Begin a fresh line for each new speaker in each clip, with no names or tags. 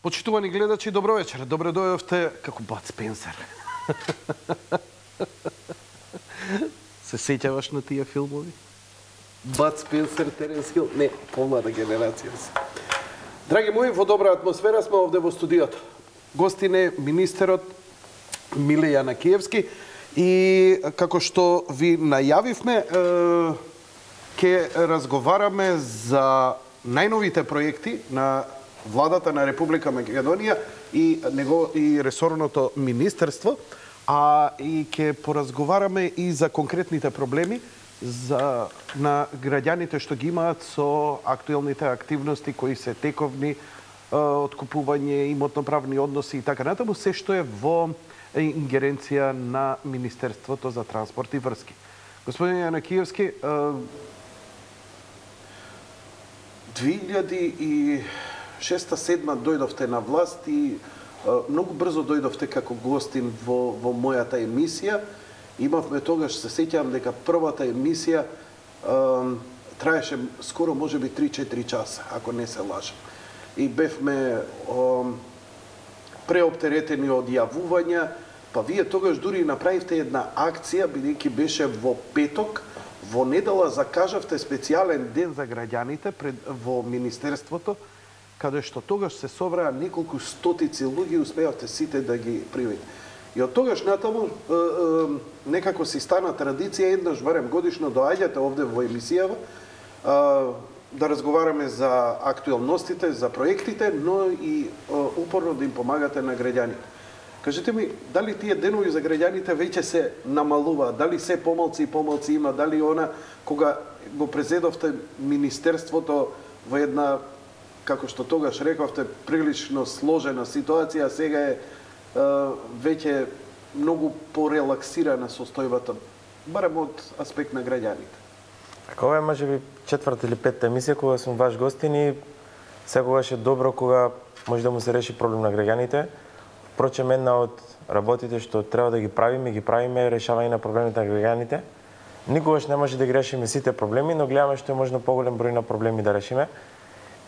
Почитувани гледачи, добро вечер. Добре дојдовте како Бат Спенсер. Се сеќаваш на тие филмови? Бат Спенсер, Теренс Хил? Не, помлада генерација се. Драги мои, во добра атмосфера сме овде во студиото. Гостин е министерот Миле Јанакиевски и како што ви најавивме, ќе разговараме за најновите проекти на владата на Република Македонија и ресорното министерство, а и ќе поразговараме и за конкретните проблеми на граѓаните што ги имаат со актуелните активности кои се тековни, откупување, имотно-правни односи и така натаму, се што е во ингеренција на Министерството за транспорт и врски. Господин Јанакиевски, 2006-2007 дојдовте на власт и многу брзо дојдовте како гостин во мојата емисија. Имавме тогаш, се сеќавам дека првата емисија траеше скоро можеби 3-4 часа, ако не се лажам. И бевме преоптеретени од јавувања, па вие тогаш дури направивте една акција, бидејќи беше во петок, во недела закажавте специјален ден за граѓаните во Министерството, каде што тогаш се собраа неколку стотици луѓе и успеавте сите да ги примите. И од тогаш натаму некако си стана традиција, еднаш барем годишно доаѓате овде во емисијава, да разговараме за актуелностите, за проектите, но и упорно да им помагате на граѓаните. Кажете ми, дали тие денови за граѓаните веќе се намалуваат, дали се помалци и помалци има, дали она кога го презедовте Министерството во една, како што тогаш рековте, прилично сложена ситуација, сега е веќе многу порелаксирана состојбата, барем од аспект на граѓаните.
Ова е можеби четврта или петта емисија кога сум ваш гостин и секогаш е добро кога може да му се реши проблем на граѓаните. Впрочем, една од работите што треба да ги правиме решавање на проблемите на граѓаните. Никогаш не може да ги решиме сите проблеми, но гледаме што е можно поголем број на проблеми да решиме.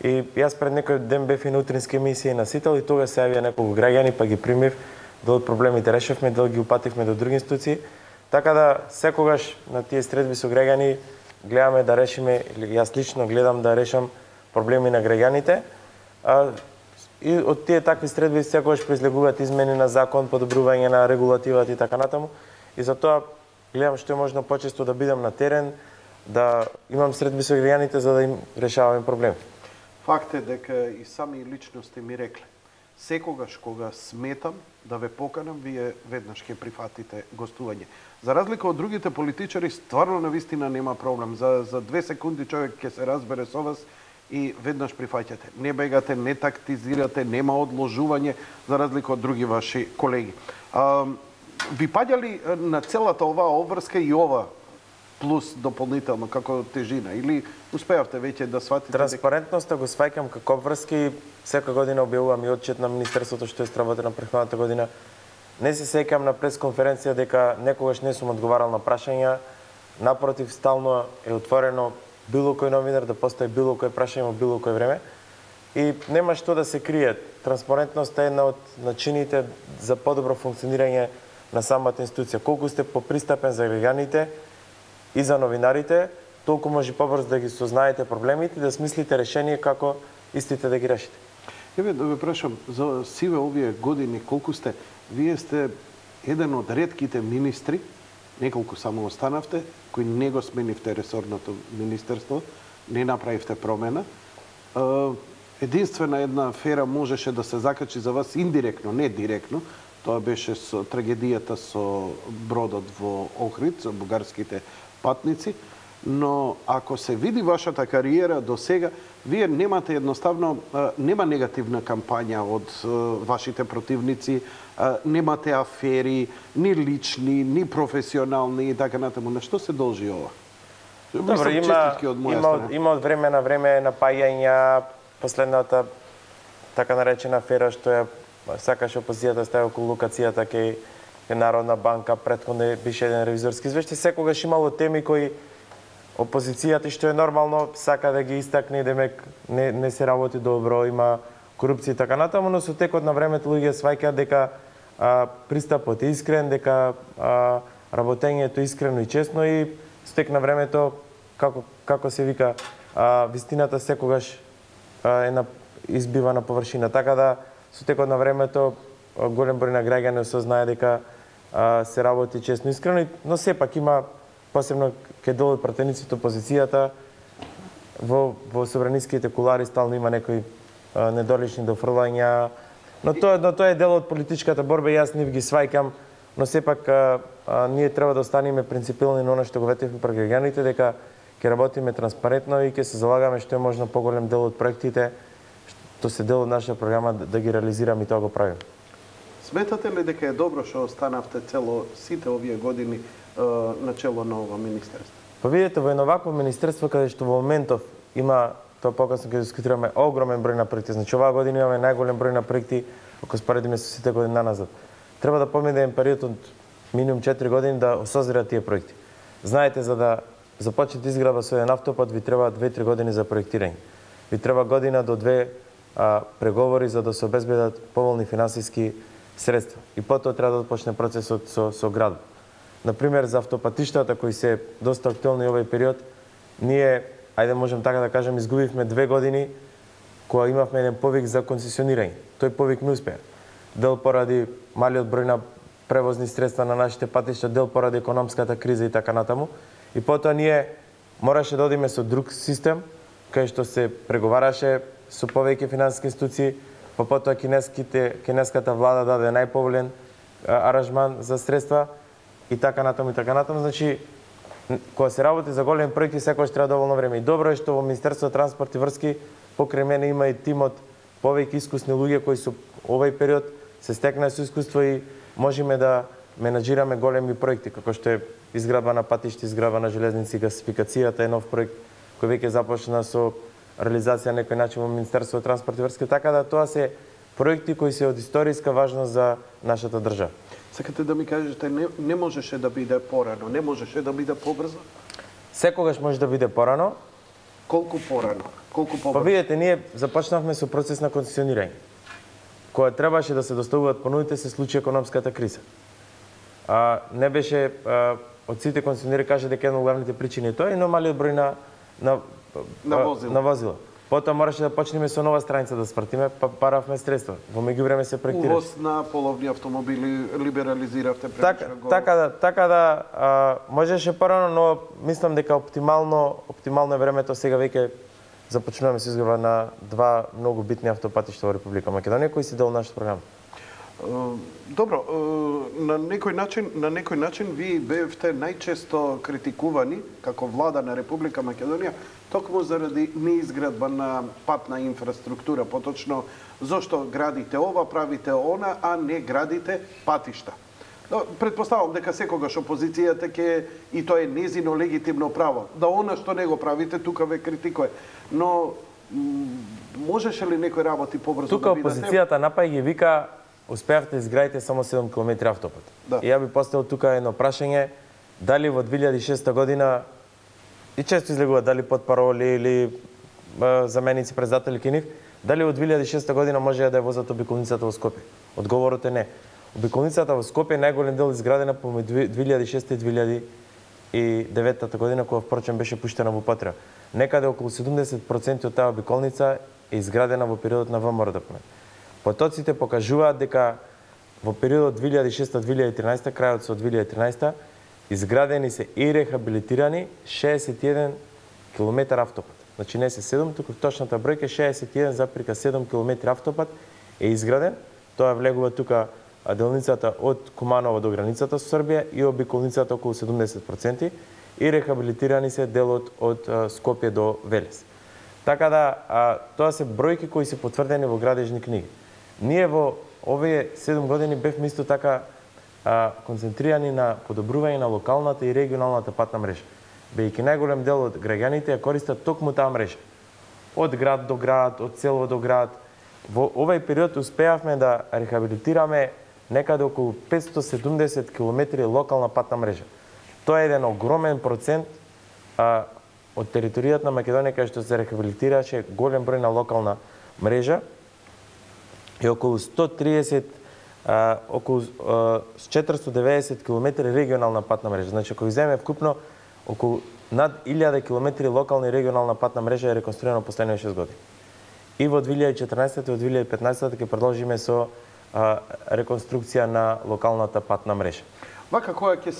И јас пред некој ден бев и на утринска емисија на Сител и тога се јавија неколку граѓани, па ги примив, дел од проблемите решавме, дел ги упативме до други институции. Така да секогаш на тие средби со граѓани гледаме да решиме, или јас лично гледам да решам проблеми на граѓаните. И од тие такви средби секогаш произлегуваат измени на закон, подобрување на регулативата и така натаму. И затоа гледам што е можно почесто да бидам на терен, да имам средби со граѓаните за да им решаваме проблеми.
Факт е дека и сами лично сте ми рекле. Секогаш кога сметам да ве поканам, вие веднаш ќе прифатите гостување. За разлика од другите политичари, стварно навистина нема проблем. За 2 секунди човек ќе се разбере со вас и веднаш прифаќате. Не бегате, не тактизирате, нема одложување, за разлика од други ваши колеги. Ви паѓа ли на целата оваа обврска и ова плюс дополнително како тежина, или успеавте веќе да сватите?
Транспарентноста го сваќам како обврски. Сека година објавувам и отчет на Министерството што е сработено претходната година. Не се сеќам на пресконференција дека некогаш не сум одговарал на прашања. Напротив, стално е отворено било кој новинар да постави било кој прашање во било кој време. И нема што да се крие. Транспарентноста е една од начините за подобро функционирање на самата институција. Колку сте попристапен за граѓаните и за новинарите, толку може побрзо да ги сознаете проблемите и да смислите решение како истите да ги решите.
Еве да ве прашам, за сиве овие години колку сте, вие сте еден од ретките министри, неколку само останавте, кои не го сменивте ресорното министерство, не направивте промена. Единствена една афера можеше да се закачи за вас индиректно, не директно. Тоа беше со трагедијата со бродот во Охрид, со бугарските патници. Но ако се види вашата кариера до сега, вие немате едноставно, нема негативна кампања од вашите противници, немате афери, ни лични, ни професионални и така натаму. На што се должи ова?
Добро, има од време на време напаѓања, последната така наречена афера што ја сакаше опозицијата стави околу локацијата кај Народна банка, претходно беше еден ревизорски извештај, секогаш имало теми кои опозицијата, што е нормално, сака да ги истакне, демек не се работи добро, има корупција и така натаму, но со текот на времето луѓе сваќаат дека пристапот е искрен, дека работењето е искрено и честно и со тек на времето како се вика вистината секогаш избива на површина. Така да со текот на времето голем број на граѓани осознае дека се работи честно и искрено, но сепак има посебно кај дел од пратениците опозицијата во собраниските кулари стално има некои недолични дофрлања, но тоа е дел од политичката борба и јас нив ги сваќам, но сепак ние треба да останеме принципилни на она што го ветевме пред граѓаните, дека ќе работиме транспарентно и ќе се залагаме што е можно поголем дел од проектите што се дел од нашата програма да ги реализираме и тоа го правиме.
Сметате ли дека е добро што останавте сите овие години на чело на ова министерство?
Па видите, во едно вакво министерство каде што во моментов има, тоа покасно ќе дискутираме, огромен број на проекти. Значи оваа година имаме најголем број на проекти ако споредиме со сите години наназад. Треба да поминеме период од минимум 4 години да осозрат тие проекти. Знаете, за да започнете изградба со еден автопат ви треба 2-3 години за проектирање. Ви треба година до 2 преговори за да се обезбедат поволни финансиски средства. И потоа треба да почне процесот со градба. Например, за автопатиштата кои се доста актуелни овој период, ние, ајде можем така да кажем, изгубивме 2 години кога имавме еден повик за концесионирање. Тој повик не успеа. Дел поради малиот број на превозни средства на нашите патишта, дел поради економската криза и така натаму. И потоа ние мораше да одиме со друг систем, кај што се преговараше со повеќе финансиски институции, потоа кинеската влада даде најповолен аранжман за средства и така натаму и така натаму. Значи, кога се работи за големи проекти, секогаш треба доволно време. И добро е што во Министерството за транспорт и врски покрај мене има и тим од повеќе искусни луѓе кои со овој период се стекнаа со искуство и можеме да менаџираме големи проекти, како што е изградба на патишти, изградба на железници, гасификацијата е нов проект кој веќе започна со реализација на некој начин во Министерството за транспорт и врски, така да тоа се проекти кои се од историска важност за нашата држава.
Сакате да ми кажете, не можеше да биде порано, не можеше да биде побрзо?
Секогаш може да биде порано.
Колку порано? Колку побрзо?
Па видите, ние започнавме со процес на концесионирање. Кога требаше да се доставуваат понудите, се случи економската криза. Не беше од сите концесионери кажа дека една од главните причини е тоа и малиот број на возила. Потоа мораше да почнеме со нова страница да свртиме, па паравме средства. Во меѓувреме се проектираше.
Увоз на половни автомобили либерализиравте
премишно го. Така да можеше порано, но мислам дека оптимално е времето сега веќе започнуваме со изградба на 2 многу битни автопатишта во Република Македонија кои се дел од нашата програма.
Добро, на некој начин ви бевте најчесто критикувани како влада на Република Македонија токму заради неизградба на патна инфраструктура, поточно зошто градите ова, правите она, а не градите патишта. Предпоставам дека секогаш опозицијата ќе и тоа е незино легитимно право, да она што не го правите тука ве критикува. Но можеше ли некој работи побрзо
тука да бидат? Тука опозицијата напај ги вика успеавте изградите само 7 км автопат. Да. И ја би поставил тука едно прашање, дали во 2006 година, и често излегува дали под пароли или заменици председатели ки нив, дали во 2006 година може да ја возат обиколницата во Скопје? Одговорот е не. Обиколницата во Скопје најголем дел изградена помеѓу 2006 и 2009 година, кога впрочем беше пуштена во употреба. Некаде околу 70% од таа обиколница е изградена во периодот на ВМРО-ДПМН. Потоците покажуваат дека во периодот 2006-2013, крајот со 2013, изградени се и рехабилитирани 61 км автопат. Значи не се 7, туку точната бројка 61,7 км автопат е изграден. Тоа влегува тука делницата од Куманово до границата со Србија и обиколницата околу 70% и рехабилитирани се делот од Скопје до Велес. Така да, тоа се бројки кои се потврдени во градежни книги. Ние во овие 7 години бевме исто така концентрирани на подобрување на локалната и регионалната патна мрежа. Бејќи најголем дел од граѓаните ја користат токму таа мрежа. Од град до град, од село до град. Во овој период успеавме да рехабилитираме некаде околу 570 км локална патна мрежа. Тоа е еден огромен процент од територијата на Македонија кај што се рехабилитираше голем број на локална мрежа и околу 490 км регионална патна мрежа. Значи, ако изземе вкупно, околу над 1000 км локална и регионална патна мрежа е реконструирана последните 6 години. И во 2014 и во 2015 ќе продолжиме со реконструкција на локалната патна мрежа.
Вака која ќе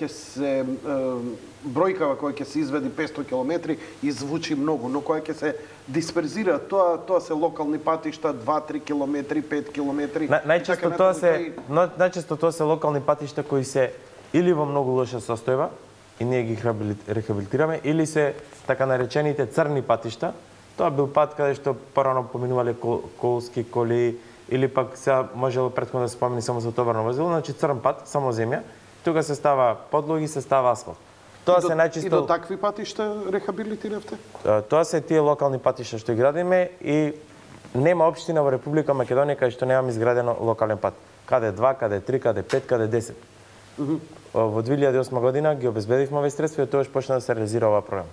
се бројкава која ќе се изведи 500 км и звучи многу, но која ќе се дисперзира, тоа се локални патишта 2-3 км, 5 км.
Најчесто тоа се локални патишта кои се или во многу лоша состојба и ние ги рехабилитираме, или се така наречените црни патишта. Тоа бил пат каде што порано поминувале колски коли, или пак сега можело претходно да се спомени само за товарно возило, значи црн пат, само земја, тука се става подлоги, се става асфалт.
Тоа се најчесто и до такви патишта рехабилитиравте?
Тоа се тие локални патишта што ги градиме и нема општина во Република Македонија каде што немаме изградено локален пат. Каде 2, каде 3, каде 5, каде 10. Во 2008 година ги обезбедивме овие средства и тоа почна да се реализира оваа програма.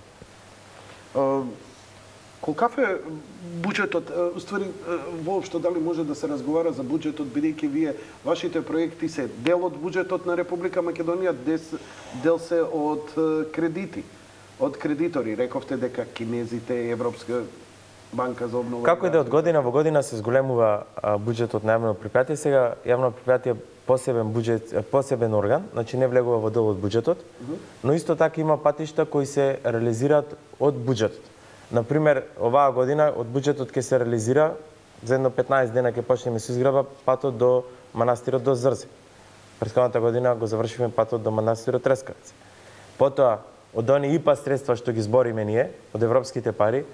Колкав е буџетот, уствари воопшто дали може да се разговара за буџетот, бидејќи вие вашите проекти се дел од буџетот на Република Македонија, дел се од кредити, од кредитори. Рековте дека кинезите, Европска банка за обнова.
Како и да од година во година се зголемува буџетот на јавно предпријатие, сега јавно предпријатие посебен буџет, посебен орган, значи не влегува во дел од буџетот, но исто така има патишта кои се реализираат од буџетот. Например, оваа година од буџетот ќе се реализира за едно 15 дена ќе почнеме со изградба патот до манастирот до Зрзе. Претходната година го завршивме патот до манастирот Трескавица. Потоа од оние ИПА средства што ги збориме ние, од европските пари,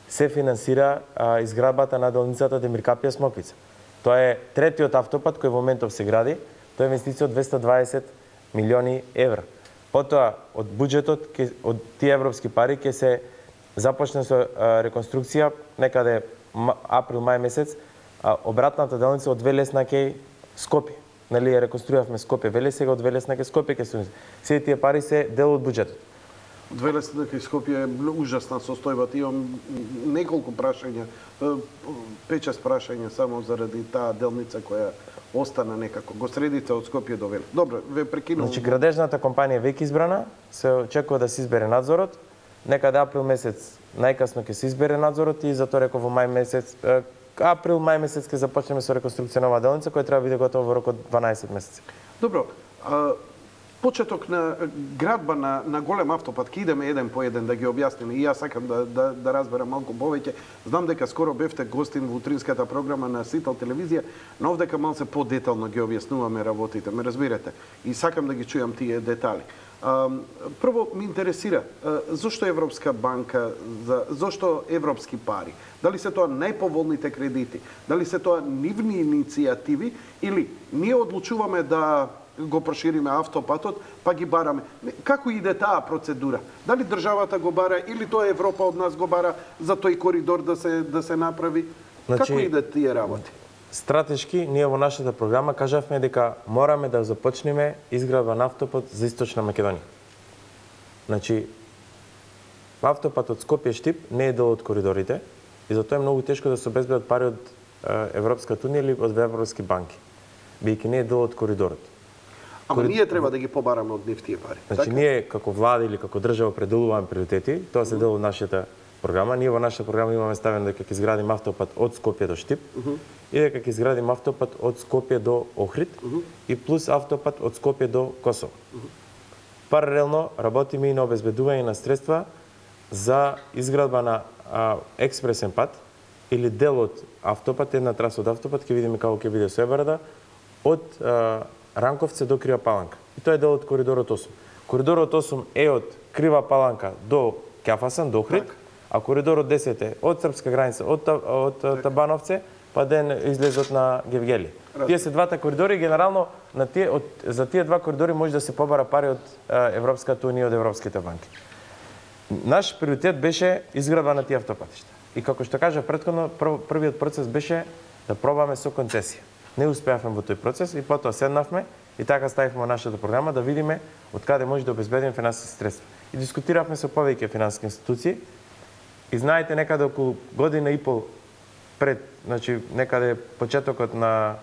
се финансира изградбата на делницата Демир Капија Смоквица. Тоа е третиот автопат кој во моментов се гради, тоа е инвестиција од 220 милиони евра. Потоа од буџетот од тие европски пари ќе се започна со реконструкција некаде април-мај месец, обратната делница од Велесна кај Скопје. Нели ја реконструиравме Скопје Велес, сега од Велесна кај Скопје кај Сунис. Сите тие пари се дел од буџетот.
Од Велесна кај Скопје е ужасна состојбата. Имам неколку прашања, 5-6 прашања само заради таа делница која остана некако. Го средите од Скопје до Велес. Добро, ве прекинувам.
Значи градежната компанија веќе избрана, се очекува да се избере надзорот. Некаде април месец најкасно ќе се избере надзорот и затоа реков во мај месец, април-мај месец ќе започнеме со реконструкција на оваа делница која треба да биде готова во рок од 12 месеци.
Добро. Почеток на градба на голем автопат, ќе идеме еден по еден да ги објасниме. И јас сакам да разберам малку повеќе. Знам дека скоро бевте гостин во утринската програма на Сител телевизија, но овдека малце подетално ги објаснуваме работите, ме разбирате. И сакам да ги чујам тие детали. Прво ми интересира зошто Европска банка, зошто европски пари? Дали се тоа најповолните кредити? Дали се тоа нивни иницијативи или ние одлучуваме да го прошириме автопатот, па ги бараме? Како иде таа процедура? Дали државата го бара или тоа Европа од нас го бара за тој коридор да се направи? Како иде тие работи?
Стратешки, ние во нашата програма кажавме дека мораме да започнеме изградба на автопат за Источна Македонија. Значи, автопатот Скопје-Штип не е дел од коридорите и затоа е многу тешко да се обезбедат пари од Европската унија или од европски банки, бидејќи не е дел од коридорот.
Ама ние треба да ги побараме од нив тие пари.
Значи, ние како влада или како држава определуваме приоритети, тоа се дел од нашата програма. Ние во нашата програма имаме ставено дека ќе изградиме автопат од Скопје до Штип и дека ќе изградиме автопат од Скопје до Охрид и плюс автопат од Скопје до Косово. Паралелно работиме и на обезбедување на средства за изградба на експресен пат или дел од автопат, една траса од автопат, ќе видиме како ќе биде со Ебарда, од Ранковце до Крива Паланка. И тоа е дел од коридорот 8. Коридорот 8 е од Крива Паланка до Кјафасан, до Охрид, а коридорот 10 е од српска граница, од Табановце, па ден излезот на Гевгели. Тие се двата коридори, генерално за тие два коридори може да се побара пари од Европската унија, од европските банки. Наш приоритет беше изградба на тие автопатишта. И како што кажа претходно, првиот процес беше да пробаме со концесија. Не успеавме во тој процес и потоа седнавме и така ставивме во нашата програма да видиме од каде може да обезбедиме финансиски средства. И дискутиравме со повеќе финансиски институции и знаете некаде околу година и пол пред, значи некаде почетокот на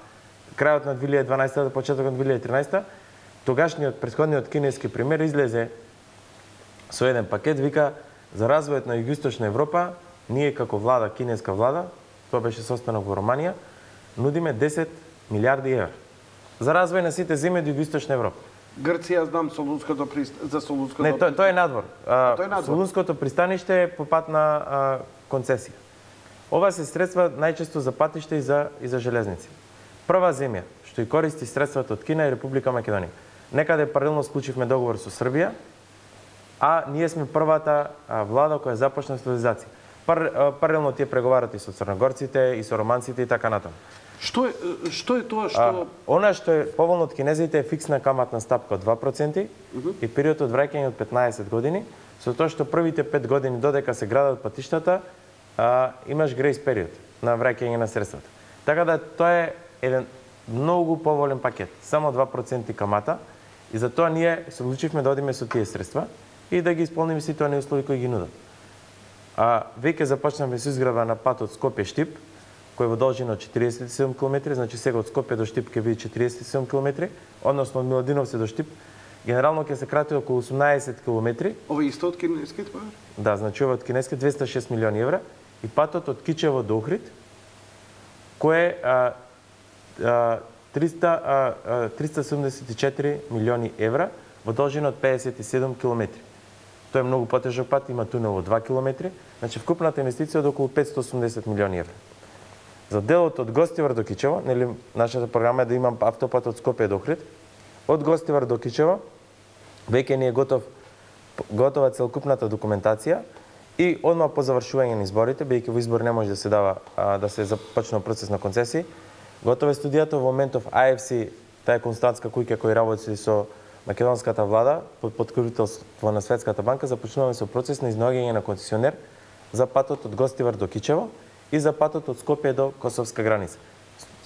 крајот на 2012 почетокот на 2013, тогашниот претходниот кинески премиер излезе со еден пакет, вика за развојот на Југоисточна Европа, ние како влада, кинеска влада, тоа беше состанок во Романија, нудиме 10 милиарди евра за развој на сите земји од Југоисточна Европа.
Грција знам Солунското за Солунското.
Не, тоа е надвор.
Тоа е надвор.
Солунското пристаниште е по пат на концесија. Ова се средства најчесто за патишта и за железници. Прва земја што и користи средствата од Кина е Република Македонија. Некаде паралелно склучивме договор со Србија, а ние сме првата влада која започна стабилизација. Паралелно тие преговарат и со црногорците, и со романците и така натаму.
Што е тоа што
Она што е поволно од кинезите е фиксна каматна стапка од 2% и период од враќање од 15 години, со тоа што првите 5 години додека се градат патиштата, имаш грейс период на враќање на средствата. Така да тоа е еден многу поволен пакет, само 2% камата, и затоа ние се одлучивме да одиме со тие средства и да ги исполниме сите оние услови кои ги нудат. Веќе започнавме со изградба на патот Скопје-Штип, кој во должина од 47 км, значи сега од Скопје до Штип ќе биде 47 км, односно од Миладиновци до Штип, генерално ќе се крати околу 18 км.
Ова исто од кинескиот пазар?
Да, значи ова од кинески 206 милиони евра и патот од Кичево до Охрид, кој е 374 милиони евра во должина од 57 км. Тоа е многу потежок пат, има тунел од 2 км, значи вкупната инвестиција од околу 580 милиони евра. За делот од Гостивар до Кичево, нели нашата програма е да имам автопат од Скопје до Охрид, од Гостивар до Кичево, веќе ни е готова целокупната документација и одма по завршување на изборите, бидејќи во избор не може да се дава да се започне процес на концесии, готова е студијата во моментов AFC, таа е консултантска куќа која работи со македонската влада под поткрепителство на Светската банка, започнуваме со процес на изнаоѓање на концесионер за патот од Гостивар до Кичево и за патот од Скопје до косовска граница.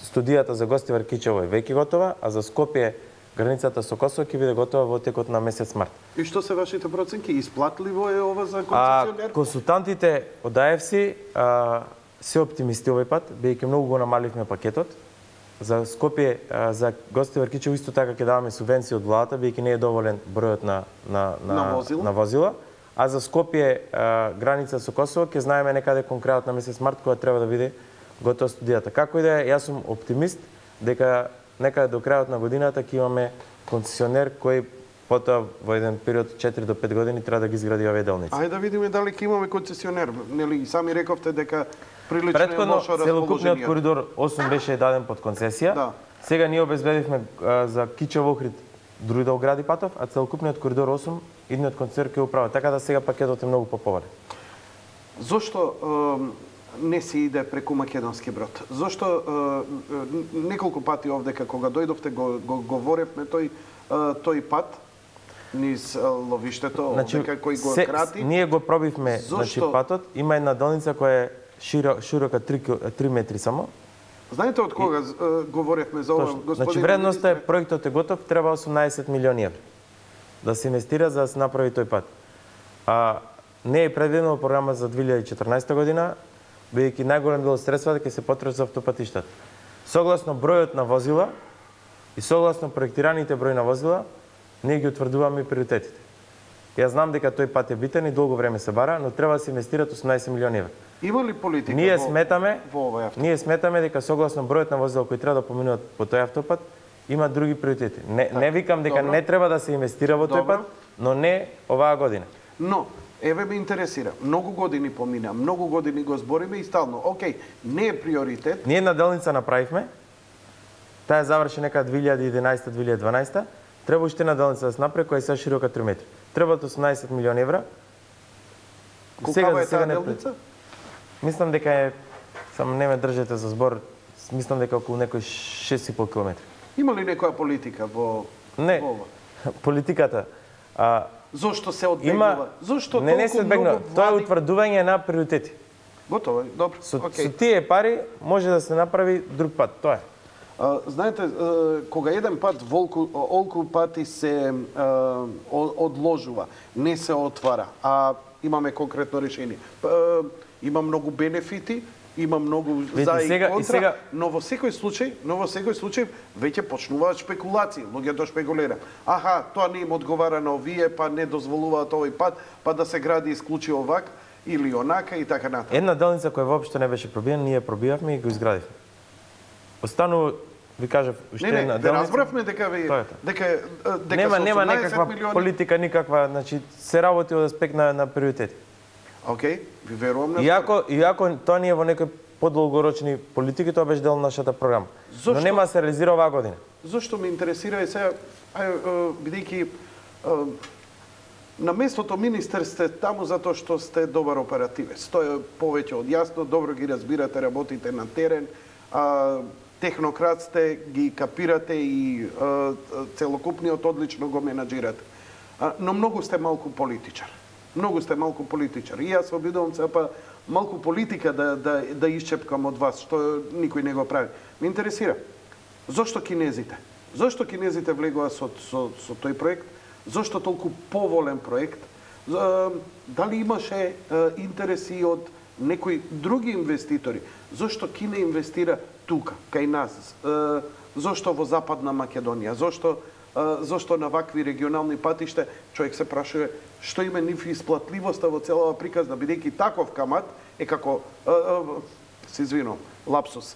Студијата за Гостивар Кичево е веќе готова, а за Скопје границата со Косово ќе биде готова во текот на месец март.
И што се вашите проценки? Исплатливо е ова за концесионер?
Консултантите од AFC се оптимисти овој пат, бидејќи многу го намаливме пакетот. За Скопје, за Гостивар Кичево исто така ќе даваме субвенции од владата, бидејќи не е доволен бројот на возила. А за Скопје, граница со Косово, ќе знаеме некаде кон крајот на месец март кога треба да биде готова студијата. Како и да е, јас сум оптимист дека некаде до крајот на годината ќе имаме концесионер кој потоа во еден период 4 до 5 години треба да ги изгради овие делници.
Ајде да видиме дали ќе имаме концесионер. Нели сами рековте дека прилично е
Предходно
лошо расположение.
целокупниот коридор 8 беше даден под концесија.
Да.
Сега ние обезбедивме за Кичево Охрид други да огради патов, а целокупниот коридор 8 идниот концесионер ќе управа. Така да сега пакетот е многу поповален.
Зошто не се иде преку македонски брод? Зошто неколку пати овдека кога дојдовте го говоревме тој пат низ ловиштето, овдека кој го крати?
Ние го пробивме, значи патот има една делница која е широка 3 метри само.
Знаете од кога говоревме за ова, господин?
Значи вредноста е, проектот е готов, треба 18 милиони евра да се инвестира за да се направи тој пат. Не е предвидено програма за 2014 година, бидејќи најголем дел од средствата ќе се потрошат за автопатиштата. Согласно бројот на возила и согласно проектираните број на возила, ние ги утврдуваме приоритетите. Јас знам дека тој пат е битен и долго време се бара, но треба да се инвестират 18 милиони евра.
Има ли политика
Ние
во овој автопат?
Ние сметаме дека согласно бројот на возила кои треба да поминуваат по тој автопат, има други приоритети. Не викам дека не треба да се инвестира во тој пат, но не оваа година.
Но еве ме интересира. Многу години помина, многу години го збориме и стално. Океј, не е приоритет.
Ние една делница направивме. Таа заврши нека 2011-2012. Треба уште една делница да се направи која е сега широка 3 метри. Требаат 18 милиони евра.
Колкава е таа делница?
Мислам дека е, само не ме држете за збор, мислам дека околу некој 6,5 км.
Има ли некоја политика во
ова? Политиката.
Зошто се одбегнува? Зошто
не се одбегнува. Тоа е утврдување на приоритети.
Готово, добро.
Со тие пари може да се направи друг пат, тоа е.
Знаете, кога еден пат олку пати се одложува, не се отвара, а имаме конкретно решение. Има многу бенефити има многу за и контра, но во секој случај веќе почнуваат шпекулации, луѓето шпекулира. Аха, тоа не им одговара на овие, па не дозволуваат овој пат, па да се гради исклучиво овак или онака и така натаму.
Една делница која воопшто не беше пробиена, ние пробивавме и го изградивме. Останува, ви кажав, уште една делница.
Не, разбравме дека
нема некаква милиони... политика, никаква, значи се работи од аспект на приоритети.
Океј, ви верувам на
Иако тоа не е во некои подолгорочни политики, тоа беше дел на нашата програма. Зошто? Но нема се реализира оваа година.
Зошто ме интересира и сега, бидејќи на местото министер сте таму затоа што сте добар оперативец. Тоа е повеќе од јасно, добро ги разбирате, работите на терен, технократ сте, ги капирате и целокупниот одлично го менаџирате. Но многу сте малку политичар. И јас се обидувам се па малку политика да исчепкам од вас, што никој не го прави. Ме интересира, зошто кинезите? Зошто кинезите влегува со тој проект? Зошто толку поволен проект? Дали имаше интереси од некои други инвеститори? Зошто Кина инвестира тука, кај нас? Зошто во Западна Македонија? Зошто на вакви регионални патишта човек се прашува што има нив исплатливоста во целава приказна, бидејќи таков камат е како се извинувам, лапсус.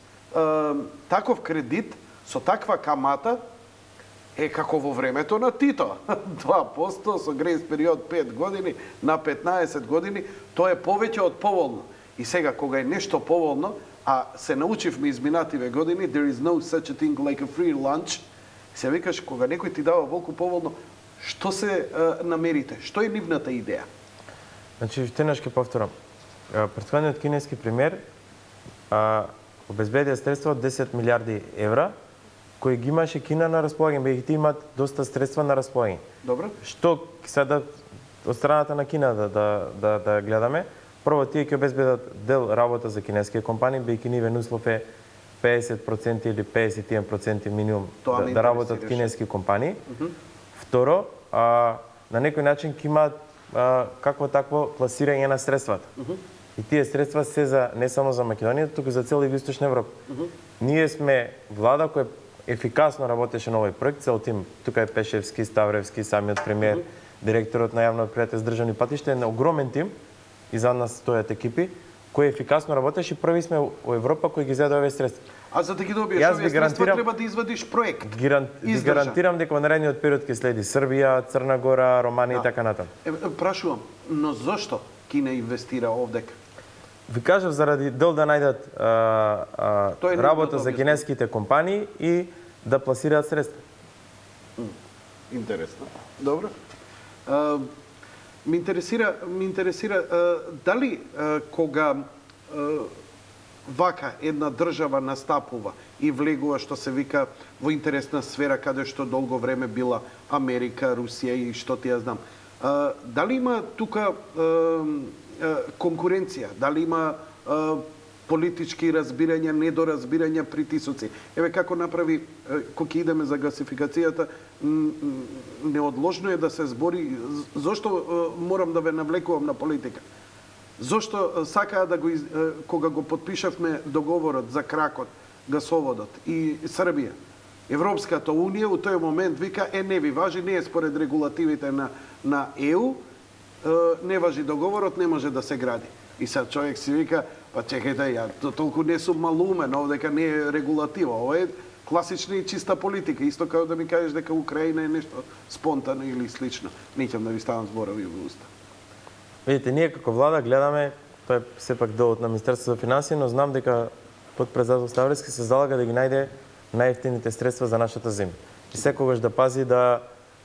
Таков кредит со таква камата е како во времето на Тито. 2% со грејс период 5 години на 15 години, тоа е повеќе од поволно. И сега кога е нешто поволно, а се научивме изминативе години, there is no such a thing like a free lunch, се викаш кога некој ти дава волку поволно, што се намерите? Што е нивната идеја?
Значи, штенаш ке повторам. Претходниот кинески премиер обезбедија средства од 10 милиарди евра, кои ги имаше Кина на располагање, бидејќи тие имаат доста средства на располагање.
Добро.
Што сега од страната на Кина да гледаме? Прво, тие ќе обезбедат дел работа за кинески компании, бидејќи нивен услов е 50% или 51% минимум да работат кинески компании. Второ, на некој начин ќе имаат какво такво пласирање на средствата. И тие средства се за не само за Македонија, туку за цела Југоисточна Европа. Ние сме влада која ефикасно работеше на овој проект, цел тим, тука е Пешевски, Ставревски, самиот премиер, директорот на јавно предпријатие Здржавни патишта, е огромен тим и за нас стојат екипи кои ефикасно работеше и први сме во Европа кои ги зеде овие средства.
А за да ги добиеш овие средства треба да извадиш проект.
Ви гарантирам дека во наредниот период ќе следи Србија, Црна Гора, Романија и така натаму.
Прашувам, но зошто Кина инвестира овдека?
Ви кажав заради дел да најдат работа за кинеските компании и да пласираат средства.
Интересно. Добро. Ме интересира дали кога вака една држава настапува и влегува што се вика во интересна сфера каде што долго време била Америка, Русија и што ти ја знам. Дали има тука конкуренција, дали има политички разбирања, недоразбирања, притисоци. Еве како направи, кога идеме за гасификацијата, неодложно е да се збори зошто морам да ве навлекувам на политика. Зошто сакаа да кога го подпишавме договорот за кракот, гасоводот и Србија, Европската унија у тој момент вика не ви важи, не е според регулативите на ЕУ, не важи договорот, не може да се гради. И сега човек си вика, па чекајте, ја толку не сум малумен, овдека не е регулатива, ова е класична и чиста политика, исто како да ми кажеш дека Украина е нешто спонтано или слично. Неќам да ви ставам зборови во уста.
Видите, ние како влада гледаме, тоа е сепак дел од Министерството за финансии, но знам дека подпредседател Ставревски се залага да ги најде најевтините средства за нашата земја. И секогаш да пази да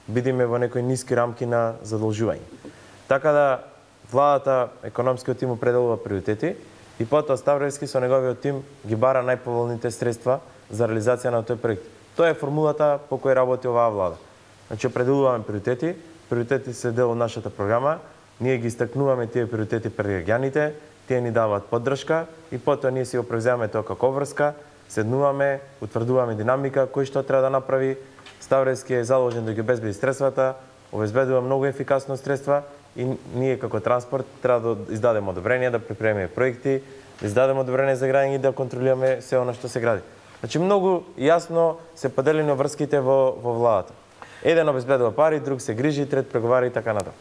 бидеме во некои ниски рамки на задолжување. Така да владата, економскиот тим определува приоритети и потоа Ставревски со неговиот тим ги бара најповолните средства за реализација на тој проект. Тоа е формулата по која работи оваа влада. Значи определуваме приоритети, приоритети се дел од нашата програма, ние ги истакнуваме тие приоритети пред граѓаните, тие ни даваат поддршка и потоа ние си го превземаме тоа како врска, седнуваме, утврдуваме динамика, кој што треба да направи. Ставревски е заложен да ги обезбеди средствата, обезбедува многу ефикасно средства и ние како транспорт треба да издадеме одобрение, да припремиме проекти, да издадеме одобрение за градење и да контролираме се она што се гради. Значи многу јасно се поделени врските во владата. Еден обезбедува пари, друг се грижи, трет преговара и така натаму.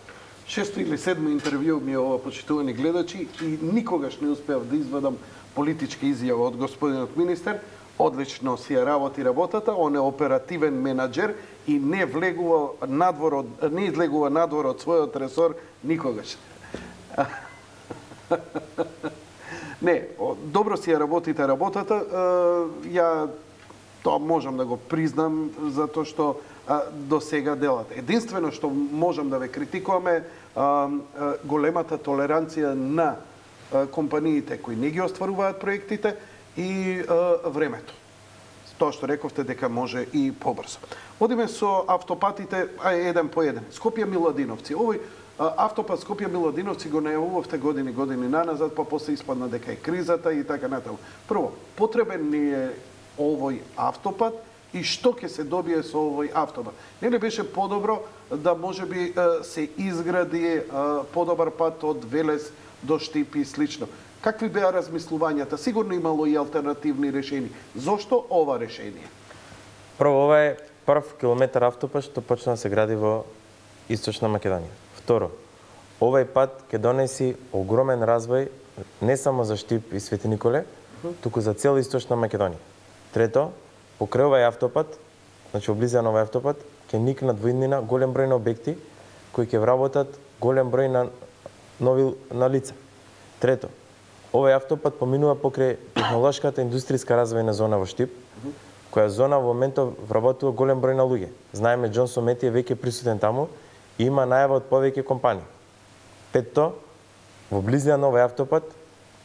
Шесто или седмо интервју ми е ова, почитувани гледачи, и никогаш не успеав да извадам политичка изјава од господинот министер. Одлично си ја работи работата, он е оперативен менаџер и не излегува надвор од својот ресор никогаш. Не, добро си ја работите работата, ја тоа можам да го признам, затоа што до сега делате. Единствено што можам да ве критикуваме големата толеранција на компаниите кои не ги остваруваат проектите и времето. Тоа што рековте дека може и побрзо. Одиме со автопатите еден по еден. Скопје-Миладиновци. Овој автопат Скопје-Миладиновци го најавувавте години наназад, па после испадна дека е кризата и така натаму. Прво, потребен ли е овој автопат и што ќе се добие со овој автопат? Не ли беше подобро да можеби се изгради подобар пат од Велес до Штип и слично? Какви беа размислувањата? Сигурно имало и алтернативни решени. Зошто ова решение?
Прво, ова е прв километар автопат што почна да се гради во Источна Македонија. Второ, овај пат ќе донеси огромен развој не само за Штип и Свети Николе, туку за цела Источна Македонија. Трето, покрај овај автопат, значи облиза на овај автопат, ќе никнат во иднина голем број на објекти кои ќе вработат голем број на лица. Трето, овај автопат поминува покрај технолошката индустријска развојна зона во Штип, која зона во моментов вработува голем број на луѓе. Знаеме, Джонсон Мети е веќе присутен таму и има најава од повеќе компании. Петто, во близина на овај автопат,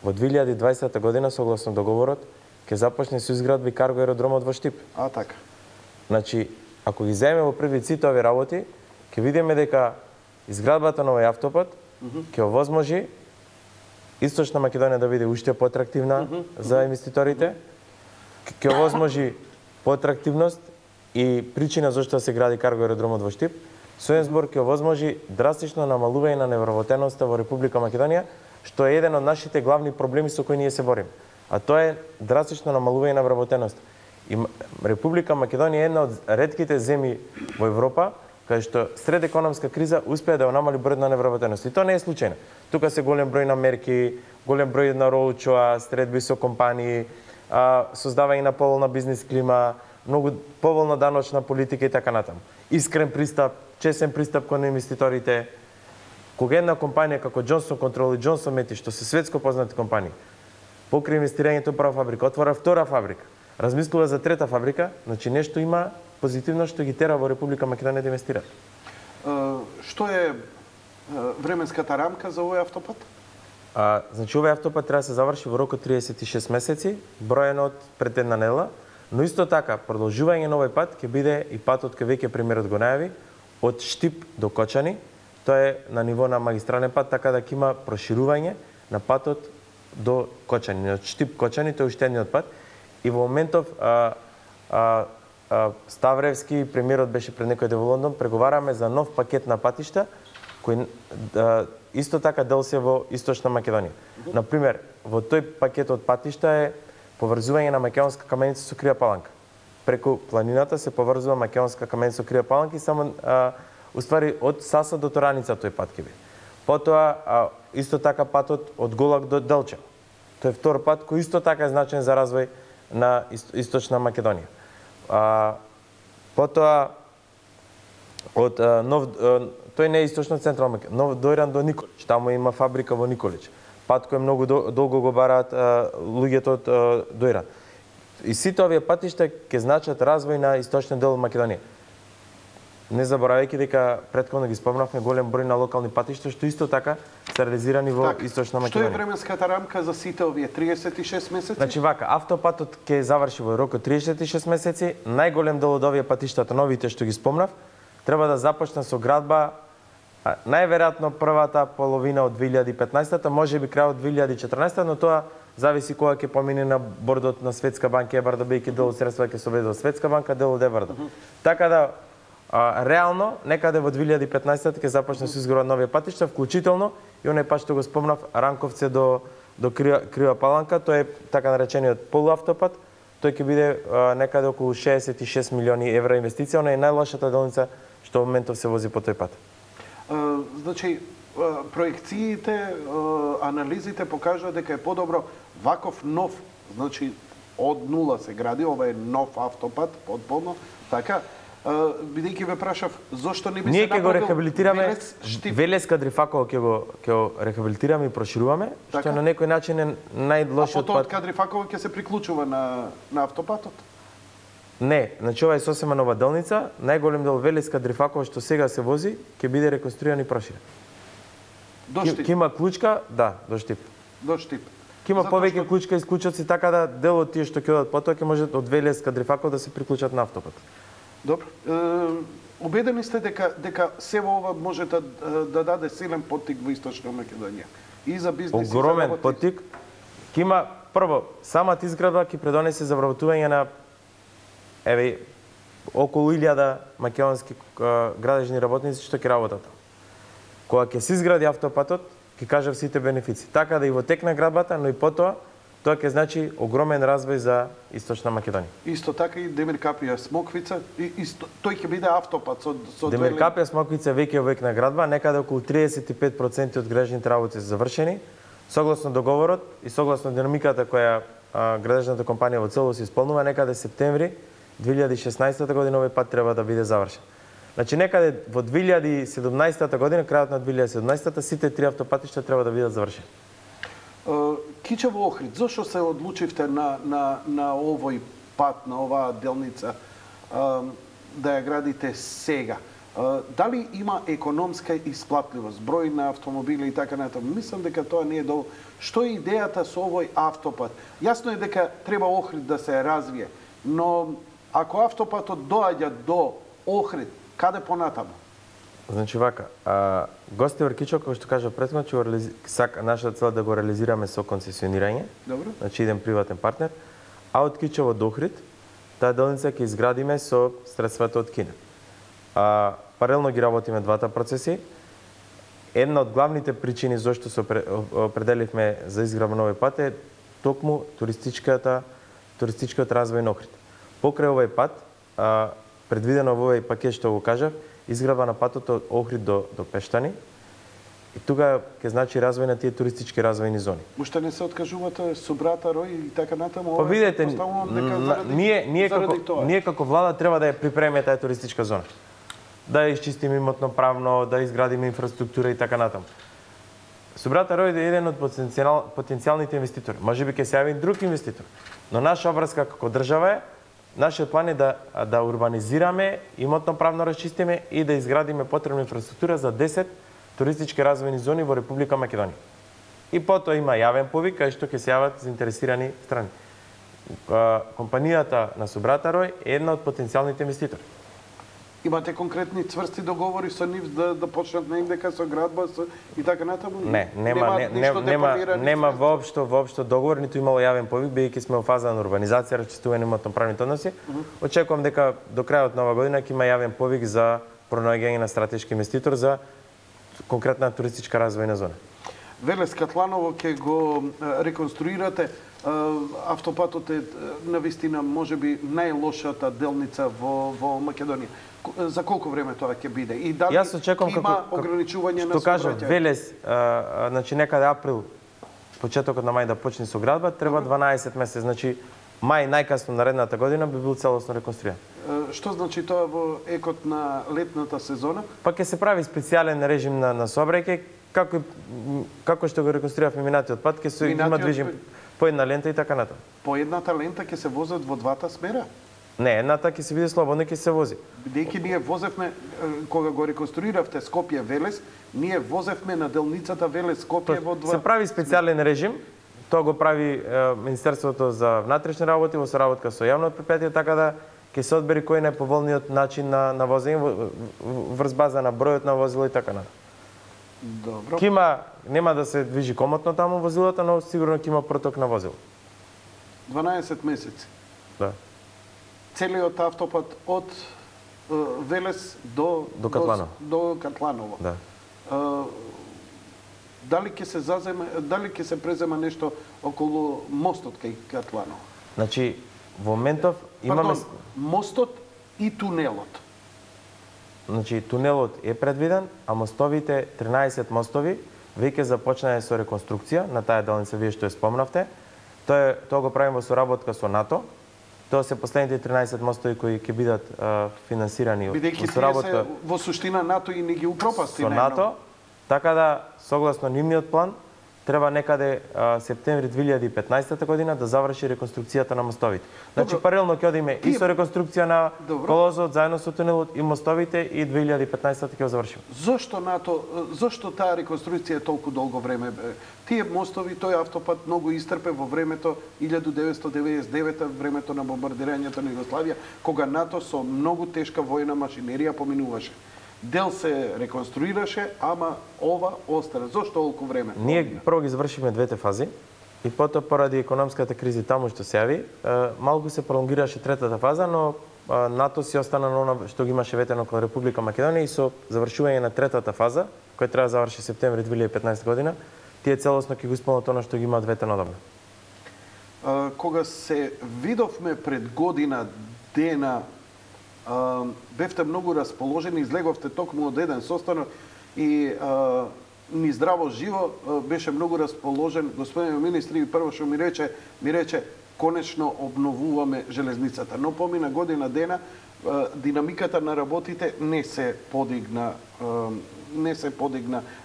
во 2020 година, согласно договорот, ќе започне со изградба и карго аеродромот во Штип.
Така.
Значи, ако ги земеме во првиот сите овие работи, ќе видиме дека изградбата на овој автопат ќе овозможи Источна Македонија да биде уште поатрактивна за инвеститорите, ќе овозможи поатрактивност и причина зашто се гради карго аеродромот во Штип, со еден збор ќе овозможи драстично намалување на невработеноста во Република Македонија, што е еден од нашите главни проблеми со кои ние се бориме. А тоа е драстично намалување на вработеност. И Република Македонија е една од ретките земји во Европа каде што сред економска криза успеа да намали бројот на невработеност. И тоа не е случајно. Тука се голем број на мерки, голем број на роучоа, средби со компании, создавање на поволна бизнис клима, многу поволна даночна политика и така натаму. Искрен пристап, честен пристап кон инвеститорите. Кога една компанија како Джонсон Контрол и Джонсон Мети, што се светско познати компании, покрај инвестирањето прва фабрика, отвора втора фабрика, размислува за трета фабрика, значи нешто има позитивно што ги тера во Република Македонија да инвестираат.
Што е временската рамка за овој автопат?
Значи овој автопат треба да се заврши во рок од 36 месеци, броено од пред една недела, но исто така продолжување на овој пат ќе биде и патот кој веќе премиерот го најави од Штип до Кочани. Тоа е на ниво на магистрален пат, така да ќе има проширување на патот до Кочани. Од Штип Кочани тој уште едниот пат и во моментов Ставревски, премиерот беше пред некој ден во Лондон, преговараме за нов пакет на патишта кои исто така дел се во Источна Македонија. Например, во тој пакет од патишта е поврзување на Македонска Каменица со Крија Паланка. Преку планината се поврзува Македонска Каменица со Крија Паланка и само уствари од Саса до Тораница тој пат ќе биде. Потоа исто така патот од Голак до Делча. Тој е втор пат кој исто така е значен за развој на Источна Македонија. Потоа од тој не е Источна Централна Македонија, Нов Дојран до Николич, таму има фабрика во Николич. Пат кој многу долго го бараат луѓето од Дојран. И сите овие патишта ќе значат развој на источниот дел од Македонија. Не заборавајќи дека претходно ги спомнавме голем број на локални патишта што исто така се реализирани во Источна Македонија.
Што е временската рамка за сите овие 36 месеци?
Значи вака, автопатот ќе заврши во рок од 36 месеци, најголем дел од овие патиштата новите што ги спомнав треба да започне со градба најверојатно првата половина од 2015-та, можеби крајот 2014-та, но тоа зависи кога ќе помине на бордот на Светска банка Ебарда, бидејќи дел од средства ќе се обеде од Светска банка, дел од Ебарда. Така да реално некаде во 2015-та ќе започне со изградба нови патишта, вклучително и оној пат што го спомнав Ранковце до до Крива Паланка, тој е така наречениот полуавтопат, тој ќе биде некаде околу 66 милиони евра инвестиција, она е најлошата делница што во моментов се вози по тој пат.
Значи, проекциите, анализите покажуваат дека е подобро ваков нов, значи од нула се гради, ова е нов автопат, потполно, така, бидејќи ве прашав, зошто не би
Ние
се
ќе го
направил
рехабилитираме,
Велес-Штип?
Велес Кадрифаково ќе го рехабилитираме и прошируваме,
Така.
што на некој начин е
А
најлошиот
потоа од
пат.
Кадрифаково ќе се приклучува на автопатот?
Не, значи ова е сосема нова делница, најголем дел Велес Кадрифаково што сега се вози, ќе биде реконструиран и проширен.
До
Ќе
Штип.
има клучка, да, до Штип.
До Штип.
Ќе има
Затоа
повеќе
што-
клучка и склучоци, така да дел од тие што ќе одат потоа ќе можат од Велес Кадрифаково да се приклучат на автопат.
Добро. Убедени сте дека се ова може да даде силен поттик во Источна Македонија? И за бизнес, и за
Огромен
работи?
поттик. Ќе има прво самата изградба ќе предонесе за вработување на околу 1000 македонски градежни работници што ќе работат. Кога ќе се изгради автопатот, ќе кажав сите бенефици. Така да и во тек на градбата, но и потоа тоа ќе значи огромен развој за Источна Македонија.
Исто така и Демиркапија Смоквица, тој ќе биде автопат со
Демиркапија Смоквица веќе е век на градба, некаде околу 35% од градежните работи се завршени. Согласно договорот и согласно динамиката која градежната компанија во целост исполнува, некаде септември 2016 година овој пат треба да биде завршен. Значи некаде во 2017 година, крајот на 2017 сите три автопатишта треба да бидат завршени.
Кичево Охрид, зошто се одлучивте на овој пат, на оваа делница, да ја градите сега? Дали има економска исплатливост, број на автомобили и така натаму? Мислам дека тоа не е доволно. Што е идејата со овој автопат? Јасно е дека треба Охрид да се развие, но ако автопатот доаѓа до Охрид, каде понатаму?
Значи вака, Гостивар Кичо, како што кажа претходно, ќе го сака нашата цел да го реализираме со концесионирање.
Добро.
Значи еден приватен партнер, а од Кичево до Охрид, таа делница ќе изградиме со средствата од Кина. Паралелно ги работиме двата процеси. Една од главните причини зашто се определивме за изградба на овој пат е токму туристичкиот развој на Охрид. Покрај овој пат, предвидено во овој пакет што го кажав, изградба на патот од Охрид до Пештани, и тука ќе значи развој на тие туристички развојни зони.
Уште не се откажувате со брата Рој и така натаму?
Па видете,
тоа.
ние како влада треба да ја припремиме таа туристичка зона. Да ја исчистиме имотно правно, да изградиме инфраструктура и така натаму. Со брата Рој е еден од потенцијалните инвеститори. Можеби ќе се јави друг инвеститор. Но наша обврска како држава е, нашиот план е да урбанизираме, имотно правно расчистиме и да изградиме потребна инфраструктура за 10 туристички развојни зони во Република Македонија. И потоа има јавен повик кај што ќе се јават заинтересирани страни. Компанијата на Собрата Рој е една од потенцијалните инвеститори.
Имате конкретни цврсти договори со нив да почнат негдека со градба и така натаму?
Нема воопшто договор, ниту имало јавен повик, бидејќи сме во фаза на урбанизација, расчистување имотно-правните односи. Очекувам дека до крајот на оваа година ќе има јавен повик за пронаоѓање на стратешки инвеститор за конкретна туристичка развојна зона.
Велес Катланово ќе го реконструирате. Автопатот е навистина можеби најлошата делница во Македонија. За колку време тоа ќе биде? И дали
Јас очекувам
има ограничување на
што кажа
сообраќај?
Велес, значи некаде април, почетокот на мај да почне со градба, треба 12 месеци, значи мај најкасно наредната година би бил целосно реконструиран.
Што значи тоа во екот на летната сезона?
Па ќе се прави специјален режим на сообраќај, како што го реконструиравме минатиот пат, ќе се има движим по една лента и така натаму.
По едната лента ќе се возат во двата смера?
Не, едната ќе се биде слободно, ќе се вози.
Бидејќи ние возевме, кога го реконструиравте Скопје-Велес, ние возевме на делницата Велес-Скопје во два...
Се прави специјален режим, тоа го прави Министерството за внатрешни работи во соработка со јавното претпријатие, така да ќе се одбери кој е најповолниот начин на возење врз база на бројот на возила и така натаму.
Добро.
Нема да се движи комотно таму возилата, но сигурно ќе има проток на возила.
12 месеци.
Да.
Целиот автопат од Велес до
Катланово.
До Катланово.
Да.
дали ќе се презема нешто околу мостот кај Катланово?
Значи, во моментов имаме...
Пардон, мостот и тунелот.
Значи, тунелот е предвиден, а мостовите, 13 мостови, веќе започнаа со реконструкција на таа делница, вие што ја спомнавте. Тоа го правиме во соработка со НАТО. Тоа се последните 13 мостови кои ќе бидат финансирани во соработка.
Бидејќи во суштина НАТО и не ги упропасти
со НАТО, така да согласно нивниот план треба некаде септември 2015 година да заврши реконструкцијата на мостовите. Значи паралелно ќе одиме и со реконструкција на колозот заедно со тунелот и мостовите и 2015 ќе го завршиме.
Зошто таа реконструкција е толку долго време? Тие мостови, тој автопат многу истрпе во времето 1999, времето на бомбардирањето на Југославија, кога НАТО со многу тешка војна машинерија поминуваше. Дел се реконструираше, ама ова остана. Зошто толку време?
Ние прво ги завршивме двете фази и потоа поради економската криза таму што се јави, малку се пролонгираше третата фаза, но НАТО си остана на она што ги имаше ветено кон Република Македонија и со завршување на третата фаза, која треба да заврши септември 2015 година, тие целосно ќе го исполнат она што ги имаат ветено одамна.
Кога се видовме пред година дена, бевте многу расположени, излеговте токму од еден состанок и ни здраво живо беше многу расположен господин министр и прво што ми рече конечно обновуваме железницата, но помина година дена динамиката на работите не се подигна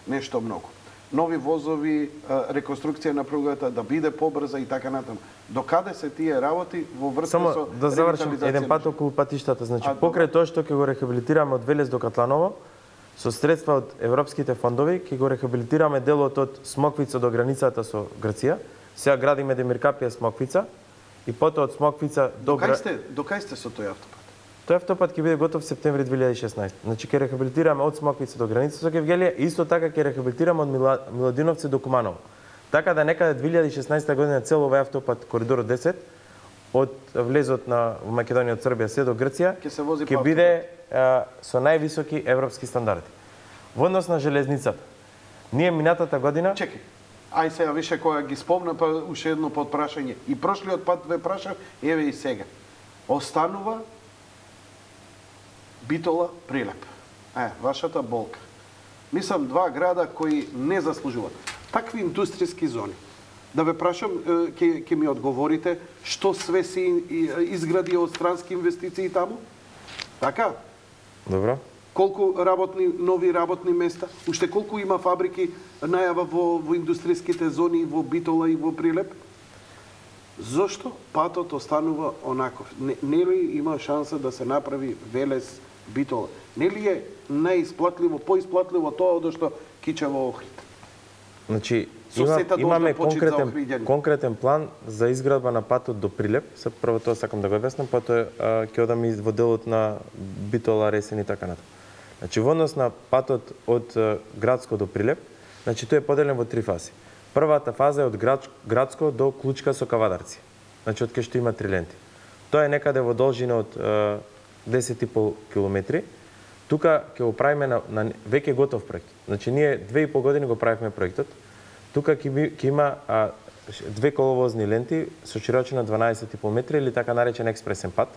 нешто многу. Нови возови, реконструкција на пругата да биде побрза и така натаму. Докаде се тие работи во врска со
Само да завршам еден пат околу патиштата. Значи, покрај тоа што ќе го рехабилитираме од Велес до Катланово, со средства од европските фондови, ќе го рехабилитираме делот од Смоквица до границата со Грција. Сега градиме Демиркапија Смоквица и потоа од Смоквица до...
Докај сте со тој автопат?
Тој автопат ќе биде готов септември 2016. Значи ќе рехабилитираме од Смоквица до граница со Гевгелија и исто така ќе рехабилитираме од Миладиновци до Куманово. Така да некаде 2016 година цел овој автопат коридор 10 од влезот на Македонија од Србија се до Грција ќе биде со највисоки европски стандарди. Во однос на железницата, ние минатата година...
Чекај, ај сега више кога ги спомна, па уште едно подпрашање. И прошлиот пат ве прашав, еве и сега. Останува Битола, Прилеп. Вашата болка. Мислам, два града кои не заслужуваат такви индустријски зони. Да ве прашам, ќе ми одговорите, што све се изгради од странски инвестиции таму? Така?
Добро.
Колку нови работни места? Уште колку има фабрики најава во индустријските зони во Битола и во Прилеп? Зошто патот останува онаков? Нели има шанса да се направи Велес, Битола? Нели е најисплатливо, поисплатливо тоа од што Кичево Охрид?
Значи, имаме конкретен план за изградба на патот до Прилеп. Прво тоа сакам да го објаснам, потоа ќе одам и во делот на Битола, Ресен и така натаму. Значи, во однос на патот од Градско до Прилеп, значи тој е поделен во три фази. Првата фаза е од Градско до Клучка со Кавадарци. Значи, од кај што има 3 ленти. Тоа е некаде во должина од 10,5 километри. Тука ќе го правиме на веќе готов проект. Значи, ние 2,5 години го правивме проектот. Тука ќе има 2 коловозни ленти со широчина 12,5 метри или така наречен експресен пат.